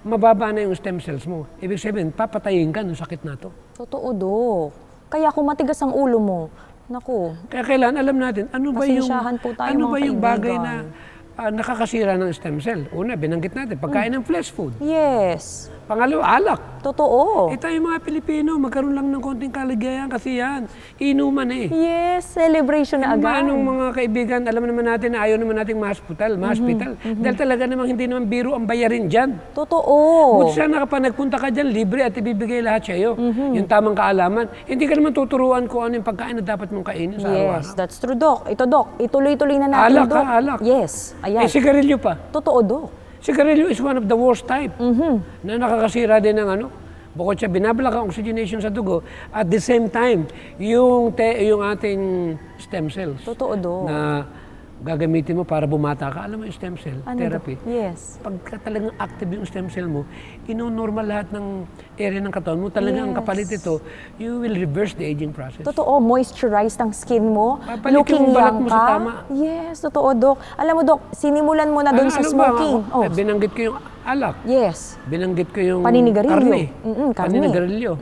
S2: mababa na yung stem cells mo. Ibig sabihin, papatayin ka ng sakit na to.
S1: Totoo, Dok. Kaya kung matigas ang ulo mo, naku,
S2: Kaya kailangan alam natin, ano ba
S1: Pasensyahan po tayo, mga
S2: yung bagay
S1: kaibigan.
S2: na nakakasira ng stem cell? Una, binanggit natin, pagkain ng flesh food.
S1: yes.
S2: Pangalawa, alak.
S1: Totoo.
S2: Eh tayo mga Pilipino, magkaroon lang ng konting kaligayahan kasi yan. Inuman eh.
S1: Yes, celebration na agad.
S2: Anong mga kaibigan, alam naman natin na ayaw naman nating ma-hospital. Dahil talaga namang hindi naman biro ang bayarin dyan.
S1: Totoo.
S2: Buti sana kapag nagpunta ka dyan, libre at ibibigay lahat sa iyo. Yung tamang kaalaman. Hindi ka naman tuturuan kung ano yung pagkain na dapat mong kainin sa araw-araw.
S1: Yes, that's true, Dok. Ito, Dok, ituloy-tuloy na natin,
S2: Alak,
S1: Dok.
S2: alak.
S1: Yes, ayan.
S2: Eh, sigarilyo pa.
S1: Totoo, Dok.
S2: Sigarilyo is one of the worst type na nakakasira din ng ano. Bukod siya binabalak ang oxygenation sa dugo, at the same time, yung ating stem cells
S1: Totoo, Dok.
S2: na gagamitin mo para bumata ka. Alam mo yung stem cell
S1: Ano,
S2: therapy?
S1: Dok? Yes.
S2: Pagka talagang active yung stem cell mo, ino-normal lahat ng area ng katawan mo. Talagang ang
S1: Yes.
S2: kapalit ito, you will reverse the aging process.
S1: Totoo, moisturize ang skin mo.
S2: Papalit
S1: Looking
S2: yung balat
S1: young
S2: mo sa
S1: ka.
S2: tama.
S1: Yes, totoo, Dok. Alam mo, Dok, sinimulan mo na doon sa
S2: Ano ba?
S1: smoking. Oh,
S2: Binanggit ko yung alak.
S1: yes.
S2: Binanggit ko yung
S1: Paninigarilyo.
S2: karne.
S1: Karne.
S2: Paninigarilyo.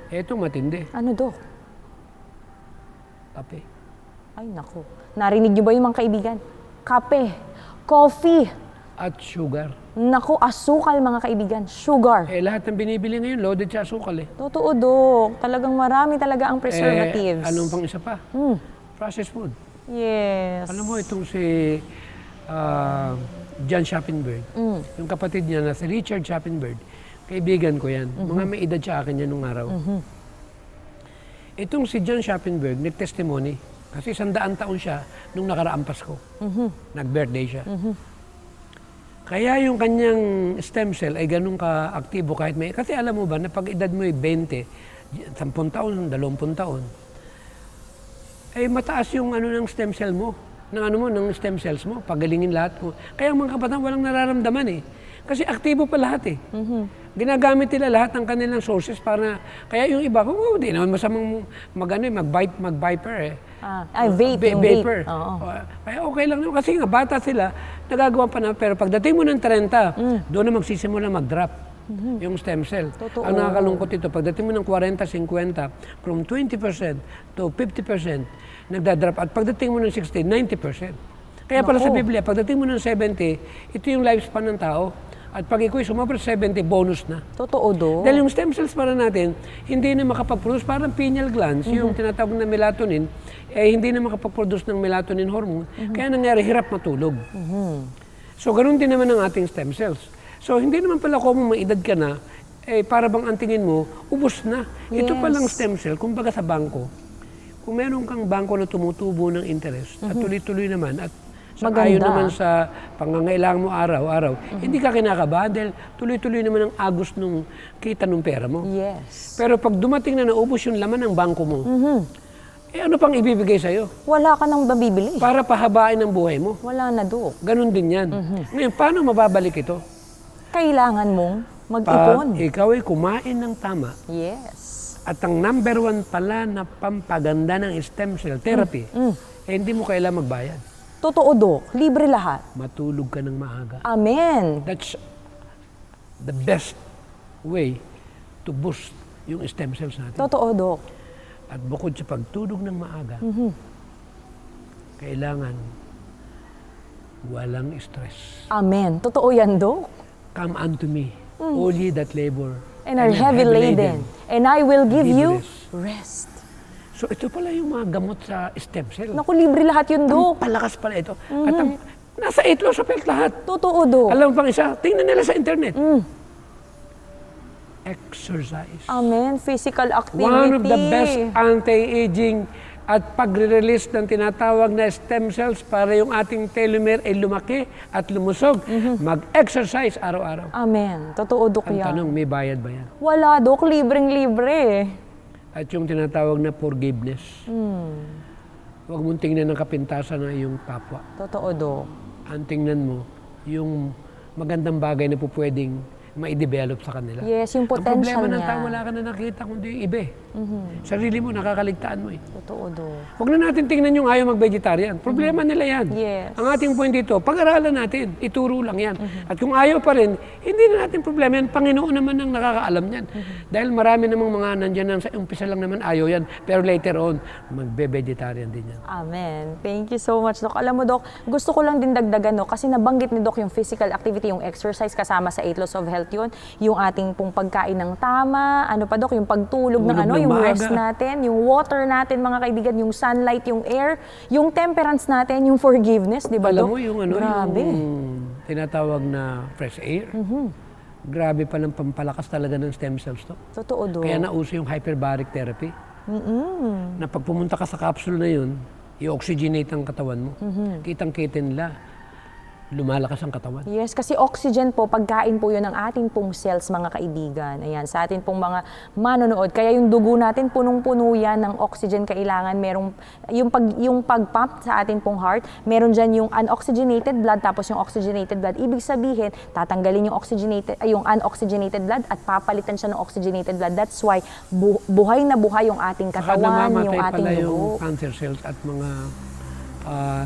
S2: Eto matindi.
S1: Ano, Dok?
S2: Kape.
S1: Ay, naku. Narinig niyo ba yung mga kaibigan? Kape, coffee,
S2: At sugar.
S1: naku, asukal, mga kaibigan, sugar.
S2: Eh, lahat ng binibili ngayon, loaded sa asukal eh.
S1: Totoo, Dok. Talagang marami talaga ang preservatives.
S2: Anong pang isa pa? Processed food.
S1: Yes.
S2: Alam mo, itong si John Schappenberg, yung kapatid niya na si Richard Schappenberg, kaibigan ko yan. Mga may edad sa akin yan nung araw. Itong si John Schappenberg, nag-testimony Kasi 100 taon siya nung nakaraang Pasko. Nag-birthday siya. Kaya yung kanyang stem cell ay ganun ka-aktibo kahit may... Kasi alam mo ba na pag edad mo ay 20, 10 taon, 20 taon, ay mataas yung ano ng stem cell mo, ng stem cells mo, pagalingin lahat mo. Kaya ang mga kabataan walang nararamdaman eh. Kasi aktibo pa lahat eh. Ginagamit nila lahat ng kanilang sources para, kaya yung iba, di naman masamang mag-viper eh.
S1: Vape.
S2: Vapor.
S1: Oo.
S2: Kaya okay lang naman. Kasi nga, bata sila, nagagawa pa na. Pero pagdating mo ng 30, doon na magsisimula mag-drop yung stem cell.
S1: Totoo.
S2: Ang nakakalungkot ito, pagdating mo ng 40, 50, from 20% to 50%, nagda-drop. At pagdating mo ng 60, 90%. Kaya pala sa Biblia, pagdating mo ng 70, ito yung lifespan ng tao. At pag iko'y sumabot sa 70, bonus na.
S1: Totoo, Dok.
S2: Dahil yung stem cells para natin, hindi na makapag-produce, parang pineal glands, yung tinatawag na melatonin, hindi na makapag-produce ng melatonin hormone, kaya nangyari hirap matulog. So, ganun din naman ang ating stem cells. So, hindi naman pala kung may edad ka na, para bang ang tingin mo, ubos na. Ito palang stem cell, kumbaga sa bangko, kung meron kang bangko na tumutubo ng interest, at tuloy-tuloy naman, at ayon naman sa pangangailangan mo araw-araw, hindi ka kinakabahan dahil tuloy-tuloy naman ang agos nung kita nung pera mo.
S1: Yes.
S2: Pero pag dumating na naubos yung laman ng bangko mo, ano pang ibibigay sa'yo?
S1: Wala ka nang mabibili.
S2: Para pahabain ang buhay mo.
S1: Wala na, Dok.
S2: Ganon din yan. Ngayon, paano mababalik ito?
S1: Kailangan mong mag-ipon.
S2: Pag ikaw ay kumain ng tama,
S1: Yes.
S2: at ang number 1 pala na pampaganda ng stem cell therapy, hindi mo kailangan magbayad.
S1: Totoo, Dok. Libre lahat.
S2: Matulog ka ng maaga.
S1: Amen.
S2: That's the best way to boost yung stem cells natin.
S1: Totoo, Dok.
S2: At bukod sa pagtulog ng maaga, kailangan walang stress.
S1: Amen. Totoo yan, Dok.
S2: Come unto me, all ye that labor
S1: And are heavy laden. And I will give you
S2: rest.
S1: rest.
S2: So ito pala yung mga gamot sa stem cell.
S1: Naku, libre lahat yun, Dok.
S2: Palakas pala ito. At ang nasa 8 loaves of health lahat.
S1: Totoo, Dok.
S2: Alam mo pang isa, tingnan nila sa internet. Exercise.
S1: Amen. Physical activity.
S2: One of the best anti-aging at pagre-release ng tinatawag na stem cells para yung ating telomere ay lumaki at lumusog. Mag-exercise araw-araw.
S1: Amen. Totoo, Dok,
S2: Ang
S1: yan.
S2: tanong, may bayad ba yan?
S1: Wala, Dok. Libreng-libre.
S2: At yung tinatawag na forgiveness. Huwag mong tingnan ng kapintasan na yung kapwa.
S1: Totoo, Dok.
S2: Ang tingnan mo, yung magandang bagay na po pwedeng ma-develop sa kanila.
S1: Yes, yung
S2: Ang
S1: potential
S2: problema ng
S1: niya.
S2: tao, wala ka na nakita kundi yung iba eh. Sarili mo, nakakaligtaan mo eh.
S1: Totoo, Dok.
S2: Huwag na natin tingnan yung ayaw mag-vegetarian. Problema nila yan.
S1: Yes.
S2: Ang ating point dito, pag-aralan natin, ituro lang yan. At kung ayaw pa rin, hindi na natin problema yan. Panginoon naman ang nakakaalam yan. Dahil marami namang mga nandyan na sa umpisa lang naman ayaw yan. Pero later on, magbe-vegetarian din yan.
S1: Amen. Thank you so much, Dok. Alam mo, Dok, gusto ko lang din dagdagan, no, kasi nabanggit ni Dok yung physical activity, yung exercise kasama sa 8 laws of health yun, yung ating pong pagkain ng tama, ano pa, Dok, yung pagtulog ng
S2: Tulog
S1: ano,
S2: ng
S1: yung
S2: maaga.
S1: rest natin, yung water natin, mga kaibigan, yung sunlight, yung air, yung temperance natin, yung forgiveness, di ba,
S2: Alam
S1: Dok?
S2: mo yung ano,
S1: Grabe.
S2: yung tinatawag na fresh air. Grabe pa ng pampalakas talaga ng stem cells to.
S1: Totoo, Dok.
S2: Kaya nauso yung hyperbaric therapy. Na pag pumunta ka sa capsule na yun, i-oxygenate ang katawan mo. Kitang-kita nila, lumalakas ang katawan.
S1: Yes, kasi oxygen po, pagkain po yun ng ating pong cells, mga kaibigan. Ayan, sa atin pong mga manonood. Kaya yung dugo natin, punong-puno yan ng oxygen kailangan. Merong, yung pag-pump sa atin pong heart, meron dyan yung unoxygenated blood, tapos yung oxygenated blood. Ibig sabihin, tatanggalin yung yung unoxygenated blood at papalitan siya ng oxygenated blood. That's why, buhay na buhay yung ating
S2: Saka
S1: katawan,
S2: namamatay
S1: yung ating
S2: pala yung
S1: dugo.
S2: cancer cells at mga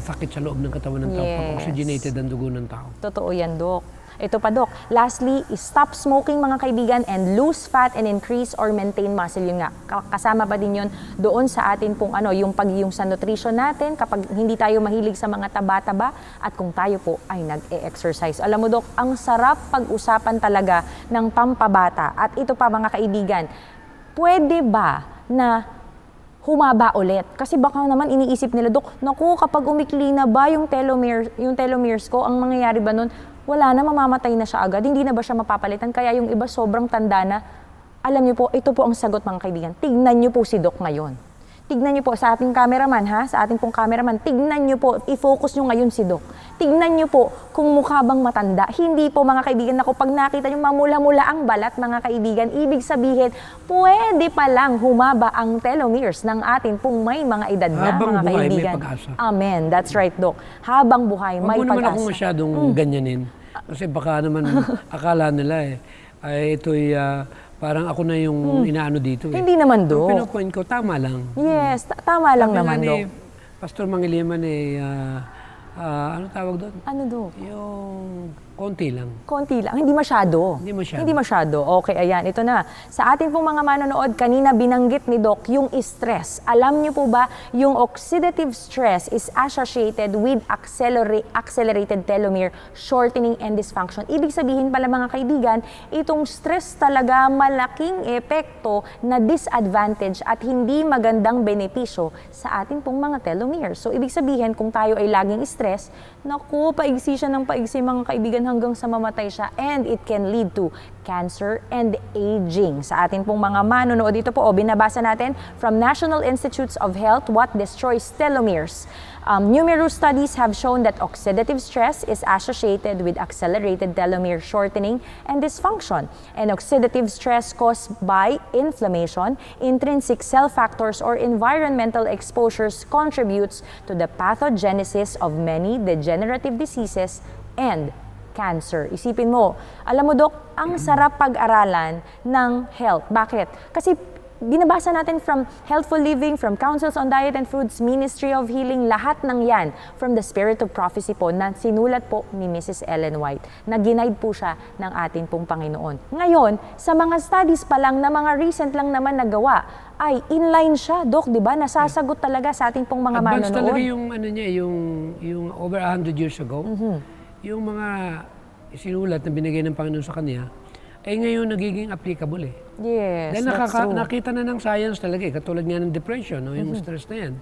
S2: sakit sa loob ng katawan ng tao pag
S1: Yes.
S2: oxygenated ang dugo ng tao.
S1: Totoo yan, Dok. Ito pa, Dok. Lastly, stop smoking, mga kaibigan, and lose fat and increase or maintain muscle. Yun nga, kasama pa din yun doon sa atin pong yung sa nutrition natin, kapag hindi tayo mahilig sa mga taba-taba, at kung tayo po ay nag-e-exercise. Alam mo, Dok, ang sarap pag-usapan talaga ng pampabata. At ito pa, mga kaibigan, pwede ba na humaba ulit? Kasi baka naman iniisip nila, Dok, naku, kapag umikli na ba yung telomeres ko, ang mangyayari ba nun? Wala na, mamamatay na siya agad. Hindi na ba siya mapapalitan? Kaya yung iba sobrang tanda na. Alam niyo po, ito po ang sagot, mga kaibigan. Tignan niyo po si Dok ngayon. Tignan niyo po sa ating cameraman ha, sa ating pong cameraman, tignan niyo po, i-focus niyo ngayon si Doc. Tignan niyo po kung mukha bang matanda. Hindi po mga kaibigan, ako pag nakita niyo mamula-mula ang balat mga kaibigan, ibig sabihin, pwede pa lang humaba ang telomeres ng ating pong may mga edad na
S2: Habang
S1: mga
S2: buhay, may
S1: kaibigan.
S2: pag-asa.
S1: Amen, that's right Doc. Habang buhay,
S2: Huwag
S1: may
S2: mo naman
S1: pag-asa.
S2: akong masyadong ganyanin. Kasi baka naman akala nila ay ito'y parang ako na yung inaano dito.
S1: Hindi naman,
S2: Ang
S1: Doc.
S2: pinopoint ko, tama lang.
S1: Yes, tama lang
S2: Sabi
S1: naman,
S2: nga
S1: Doc.
S2: ni Pastor Mangiliman ano tawag doon?
S1: Ano, Doc?
S2: Yung konti lang.
S1: Konti lang. Hindi masyado.
S2: Hindi masyado.
S1: Hindi masyado. Okay, ayan. Ito na. Sa ating pong mga manonood, kanina binanggit ni Doc yung stress. Alam niyo po ba, yung oxidative stress is associated with accelerated telomere shortening and dysfunction. Ibig sabihin pala mga kaibigan, itong stress talaga malaking epekto na disadvantage at hindi magandang benepisyo sa ating pong mga telomeres. So, ibig sabihin, kung tayo ay laging stress, naku, paigsi siya ng paigsi mga kaibigan hanggang sa mamatay siya, and it can lead to cancer and aging. Sa atin pong mga manonood dito po, binabasa natin from National Institutes of Health, what destroys telomeres. Numerous studies have shown that oxidative stress is associated with accelerated telomere shortening and dysfunction. And oxidative stress caused by inflammation, intrinsic cell factors, or environmental exposures contributes to the pathogenesis of many degenerative diseases and cancer. Isipin mo, alam mo Dok, ang sarap pag-aralan ng health. Bakit? Kasi binabasa natin from Healthful Living, from Councils on Diet and Foods, Ministry of Healing, lahat ng yan from the Spirit of Prophecy po na sinulat po ni Mrs. Ellen White, na ginaid po siya ng ating pong Panginoon. Ngayon, sa mga studies pa lang na mga recent lang naman nagawa, ay inline siya, Dok, di ba? Nasasagot talaga sa ating pong mga
S2: Advance
S1: manonood.
S2: talaga yung ano niya, yung over 100 years ago. Yung mga sinulat na binigay ng Panginoon sa kanya, ay ngayon nagiging applicable eh.
S1: Yes,
S2: Dahil
S1: that's true.
S2: nakita na ng science talaga eh, katulad nga ng depression, no, yung stress na yan,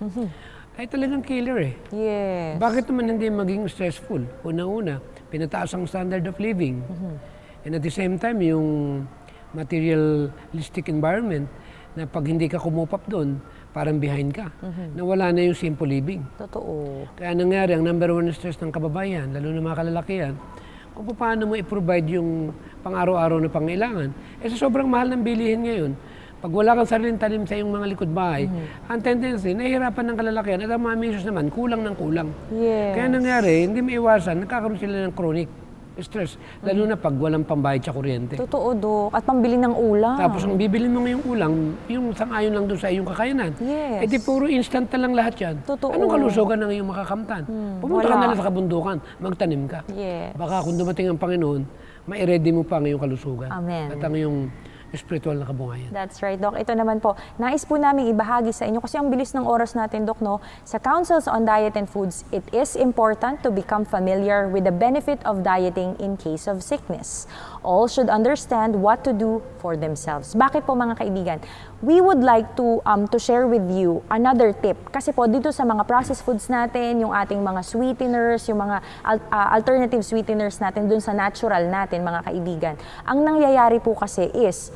S2: ay talagang killer eh.
S1: Yes.
S2: Bakit naman hindi maging stressful? Una-una, pinataas ang standard of living. And at the same time, yung materialistic environment, na pag hindi ka kumupap doon, parang behind ka. Nawala na yung simple living.
S1: Totoo.
S2: Kaya nangyari, ang number one stress ng kababayan, lalo na mga kalalakihan, kung paano mo i-provide yung pang-araw-araw na pangailangan. Eh sa sobrang mahal ng bilihin ngayon, pag wala kang sariling tanim sa iyong mga likod bahay, ang tendency, nahihirapan ng kalalakihan at ang mga misos naman, kulang ng kulang.
S1: Yes.
S2: Kaya nangyari, hindi maiwasan, nagkakaroon sila ng chronic stress, lalo na pag walang pambayad sa kuryente.
S1: Totoo, Dok. At pambili ng ulam.
S2: Tapos ang bibili mo ngayong ulang, yung sang-ayon lang doon sa iyong kakayanan.
S1: Yes.
S2: Eh di puro instant na lang lahat yan.
S1: Totoo.
S2: Anong kalusugan ang iyong makakamtan? Pumunta ka
S1: wala.
S2: na lang sa kabundukan, magtanim ka.
S1: Yes.
S2: Baka kung dumating ang Panginoon, ma-ready mo pa ang iyong kalusugan.
S1: Amen.
S2: At ang iyong spiritual na kabuhayan.
S1: That's right, Doc. Ito naman po, nais po namin ibahagi sa inyo kasi ang bilis ng oras natin, Doc, no? Sa Councils on Diet and Foods, it is important to become familiar with the benefit of dieting in case of sickness. All should understand what to do for themselves. Bakit po mga kaibigan? We would like to share with you another tip. Kasi po dito sa mga processed foods natin, yung ating mga sweeteners, yung mga alternative sweeteners natin dun sa natural natin, mga kaibigan. Ang nangyayari po kasi is,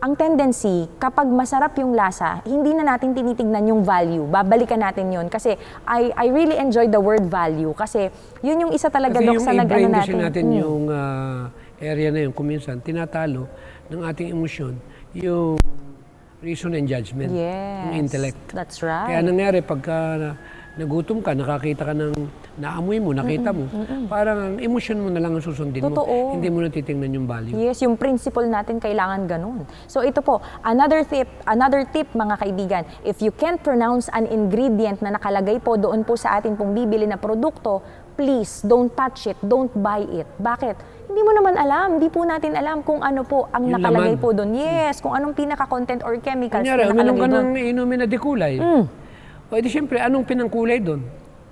S1: ang tendency, kapag masarap yung lasa, hindi na natin tinitignan yung value. Babalikan natin yun. Kasi I really enjoy the word value. Kasi yun yung isa talaga,
S2: Kasi
S1: Dok,
S2: yung
S1: sa nag-ano
S2: i-brain
S1: natin.
S2: kasi natin yung area na yun, kuminsan, tinatalo ng ating emosyon, yung reason and judgment,
S1: Yes.
S2: yung intellect.
S1: That's right.
S2: Kaya nangyari, pagka nagutom ka, nakakita ka ng naamoy mo, nakita mo, parang ang emosyon mo na lang ang susundin mo.
S1: Totoo.
S2: Hindi mo natitingnan yung value.
S1: Yes, yung principle natin kailangan ganun. So ito po, another tip mga kaibigan, if you can't pronounce an ingredient na nakalagay po doon po sa ating pong bibili na produkto, please don't touch it, don't buy it. Bakit? Hindi mo naman alam, hindi po natin alam kung ano po ang
S2: Yung
S1: nakalagay
S2: laman.
S1: po doon. Yes, kung anong pinaka-content or chemicals
S2: Kunyari,
S1: na
S2: uminom
S1: nakalagay
S2: ka
S1: doon.
S2: ng inumin na dekulay. O edi siyempre, anong pinangkulay doon?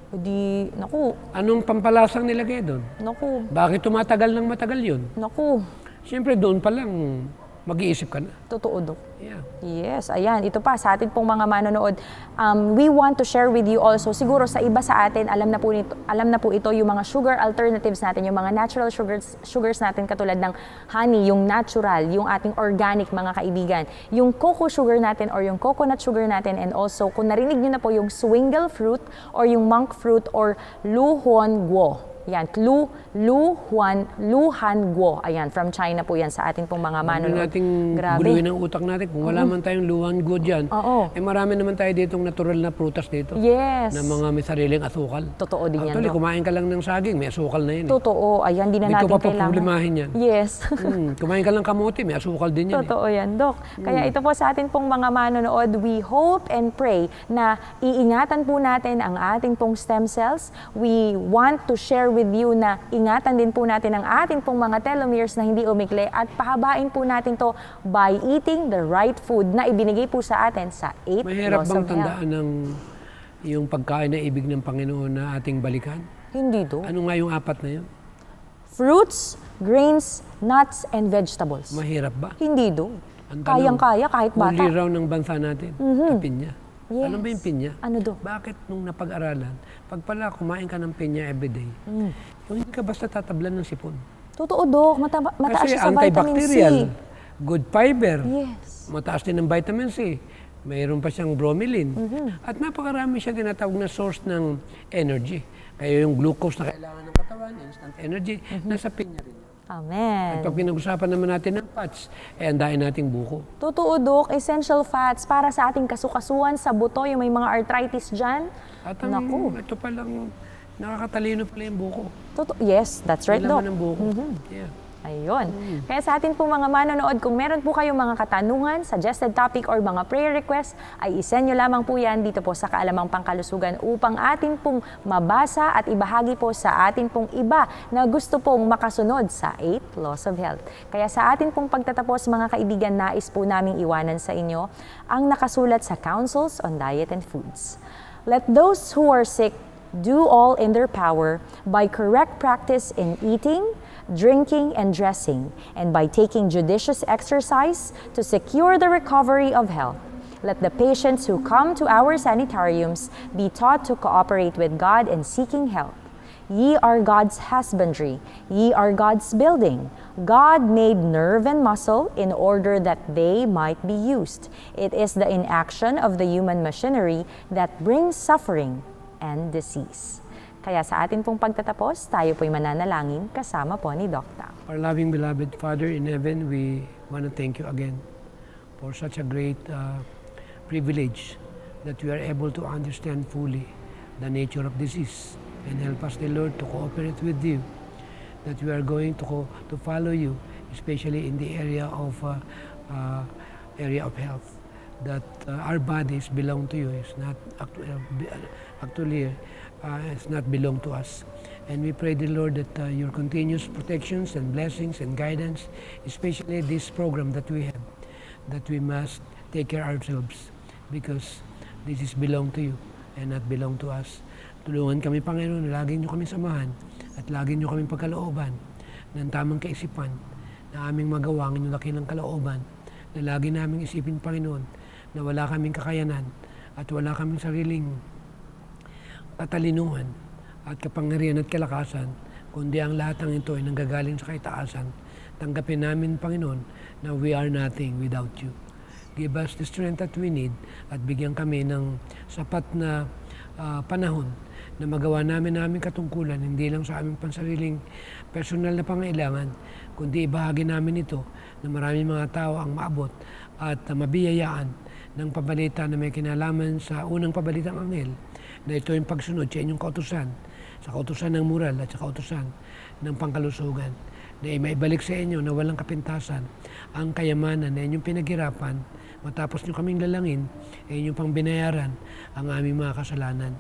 S1: O di, naku,
S2: Anong pampalasang nilagay doon?
S1: naku,
S2: Bakit tumatagal ng matagal yun?
S1: naku.
S2: Siyempre, doon pa lang, mag-iisip ka na.
S1: Totoo, Dok.
S2: Yeah.
S1: Yes, ayan. Ito pa, sa atin pong mga manonood, we want to share with you also, siguro sa iba sa atin, alam na po ito yung mga sugar alternatives natin, yung mga natural sugars natin katulad ng honey, yung natural, yung ating organic mga kaibigan, yung cocoa sugar natin or yung coconut sugar natin, and also kung narinig nyo na po yung swingle fruit or yung monk fruit or luhuan guo. Yan, luhan guo. Ayan, from China po yan sa atin pong mga
S2: Ano
S1: manonood.
S2: nating guluhin ang utak natin kung wala man tayong luhan good dyan.
S1: Oo.
S2: Marami naman tayo ditong natural na prutas dito.
S1: Yes.
S2: Na mga may sariling asukal.
S1: Totoo din yan,
S2: Actually,
S1: Dok.
S2: kumain ka lang ng saging, may asukal na yun.
S1: Totoo. Ayan, di na
S2: Hindi
S1: natin
S2: ko pa
S1: kailangan.
S2: problemahin yan.
S1: Yes.
S2: Kumain ka lang kamote, may asukal din yan.
S1: Totoo yan, Dok. Kaya ito po sa atin pong mga manonood, we hope and pray na iingatan po natin ang ating pong stem cells. We want to share with you na ingatan din po natin ang ating pong mga telomeres na hindi umikli at pahabain po natin to by eating the right food na ibinigay po sa atin sa 8
S2: Mahirap
S1: laws
S2: bang
S1: of health.
S2: tandaan ng yung pagkain na ibig ng Panginoon na ating balikan?
S1: Hindi, Dok.
S2: Ano nga yung apat na yun?
S1: Fruits, grains, nuts, and vegetables.
S2: Mahirap ba?
S1: Hindi, Dok.
S2: Ang tanong,
S1: Kayang-kaya kahit bata.
S2: Huli raw ng bansa natin, sa pinya.
S1: Yes.
S2: Alam ba yung pinya?
S1: Ano, Dok?
S2: Bakit nung napag-aralan, pag pala kumain ka ng pinya everyday, yung hindi ka basta tatablan ng sipon.
S1: Totoo, Dok. Mataas
S2: Kasi
S1: siya sa vitamin C.
S2: antibacterial, good fiber,
S1: Yes.
S2: mataas din ng vitamin C, mayroon pa siyang bromelain, at napakarami siya tinatawag na source ng energy. Kaya yung glucose na kailangan ng katawan, instant energy, nasa pinya rin.
S1: Amen.
S2: At pag pinag-usapan naman natin ng fats, ang dahil nating buko.
S1: Totoo, Dok. Essential fats para sa ating kasukasuan sa buto, yung may mga arthritis dyan.
S2: At ang,
S1: Naku.
S2: ito palang nakakatalino pala yung buko.
S1: Yes, that's right,
S2: Yung
S1: Dok.
S2: laman ng buko. Yeah.
S1: Ayun. Kaya sa atin po mga manonood, kung meron po kayong mga katanungan, suggested topic or mga prayer request, ay isend nyo lamang po yan dito po sa Kaalamang Pangkalusugan upang atin pong mabasa at ibahagi po sa atin pong iba na gusto pong makasunod sa 8 Laws of Health. Kaya sa atin pong pagtatapos mga kaibigan, nais po naming iwanan sa inyo ang nakasulat sa Counsels on Diet and Foods. Let those who are sick do all in their power by correct practice in eating, drinking, and dressing, and by taking judicious exercise to secure the recovery of health. Let the patients who come to our sanitariums be taught to cooperate with God in seeking health. Ye are God's husbandry, ye are God's building. God made nerve and muscle in order that they might be used. It is the inaction of the human machinery that brings suffering and disease. Kaya sa atin pong pagtatapos, tayo po'y mananalangin kasama po ni Dokta.
S2: Our loving beloved Father in heaven, we want to thank you again for such a great privilege that we are able to understand fully the nature of disease and help us, the Lord, to cooperate with you, that we are going to follow you, especially in the area of health, that our bodies belong to you. It's not actually it's not belong to us. And we pray, the Lord, that your continuous protections and blessings and guidance, especially this program that we have, that we must take care ourselves because this is belong to you and not belong to us. Tulungan kami, Panginoon, na lagi niyo kami samahan at lagi niyo kami pagkalooban ng tamang kaisipan na aming magawa ang inyong dakilang kalooban, na lagi naming isipin, Panginoon, na wala kaming kakayanan at wala kaming sariling katalinuhan at kapangyarihan at kalakasan, kundi ang lahat ng ito ay nanggagaling sa kaitaasan. Tanggapin namin, Panginoon, na we are nothing without you. Give us the strength that we need at bigyan kami ng sapat na panahon na magawa namin katungkulan, hindi lang sa aming pansariling personal na pangailangan, kundi ibahagi namin ito na maraming mga tao ang maabot at mabiyayaan ng pabalita na may kinalaman sa unang pabalitang anghel, na ito yung pagsunod sa inyong kautusan, sa kautusan ng moral at sa kautusan ng pangkalusugan, na maibalik sa inyo na walang kapintasan ang kayamanan na inyong pinaghirapan matapos nyo kaming lalangin, ay inyong pang binayaran ang aming mga kasalanan.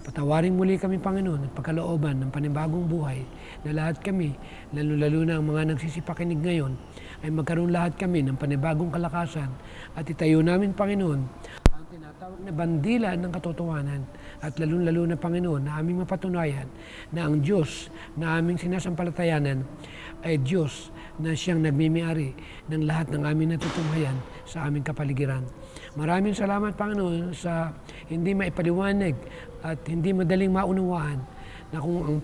S2: Patawarin muli kami, Panginoon, at pagkalooban ng panibagong buhay na lahat kami, lalo-lalo na ang mga nagsisipakinig ngayon, ay magkaroon lahat kami ng panibagong kalakasan at itayo namin, Panginoon, ang ang tinatawag na bandila ng katotohanan at lalong-lalo na Panginoon na aming mapatunayan na ang Diyos na aming sinasampalatayanan ay Diyos na siyang nagmimiyari ng lahat ng aming natutunghayan sa aming kapaligiran. Maraming salamat, Panginoon, sa hindi maipaliwanag at hindi madaling maunawaan na kung ang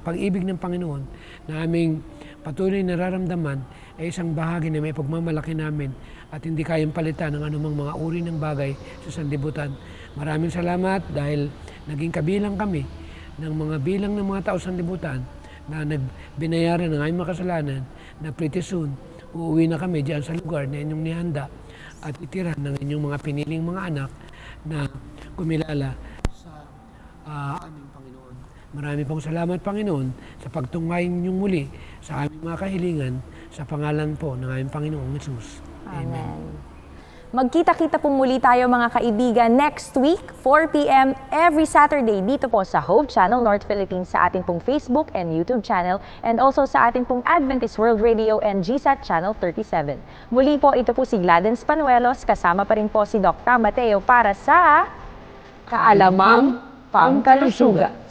S2: pag-ibig ng Panginoon na aming patuloy nararamdaman ay isang bahagi na may pagmamalaki namin at hindi kayang palitan ng anumang mga uri ng bagay sa sanlibutan. Maraming salamat dahil naging kabilang kami ng mga bilang ng mga tao sa sanlibutan na nagbinayaran ng aming mga kasalanan na pretty soon uuwi na kami diyan sa lugar na inyong nihanda at itira ng inyong mga piniling mga anak na kumilala sa aming Panginoon. Marami pong salamat, Panginoon, sa pagtunghayin ninyong muli sa aming mga kahilingan sa pangalan po ng aming Panginoong Hesus.
S1: Amen. Magkita-kita po muli tayo mga kaibigan next week, 4 p.m. every Saturday dito po sa Hope Channel North Philippines sa ating pong Facebook and YouTube channel and also sa ating pong Adventist World Radio and GSAT Channel 37. Muli po, ito po si Gladys Panuelos, kasama pa rin po si Dr. Mateo para sa Kaalamang Pangkalusugan.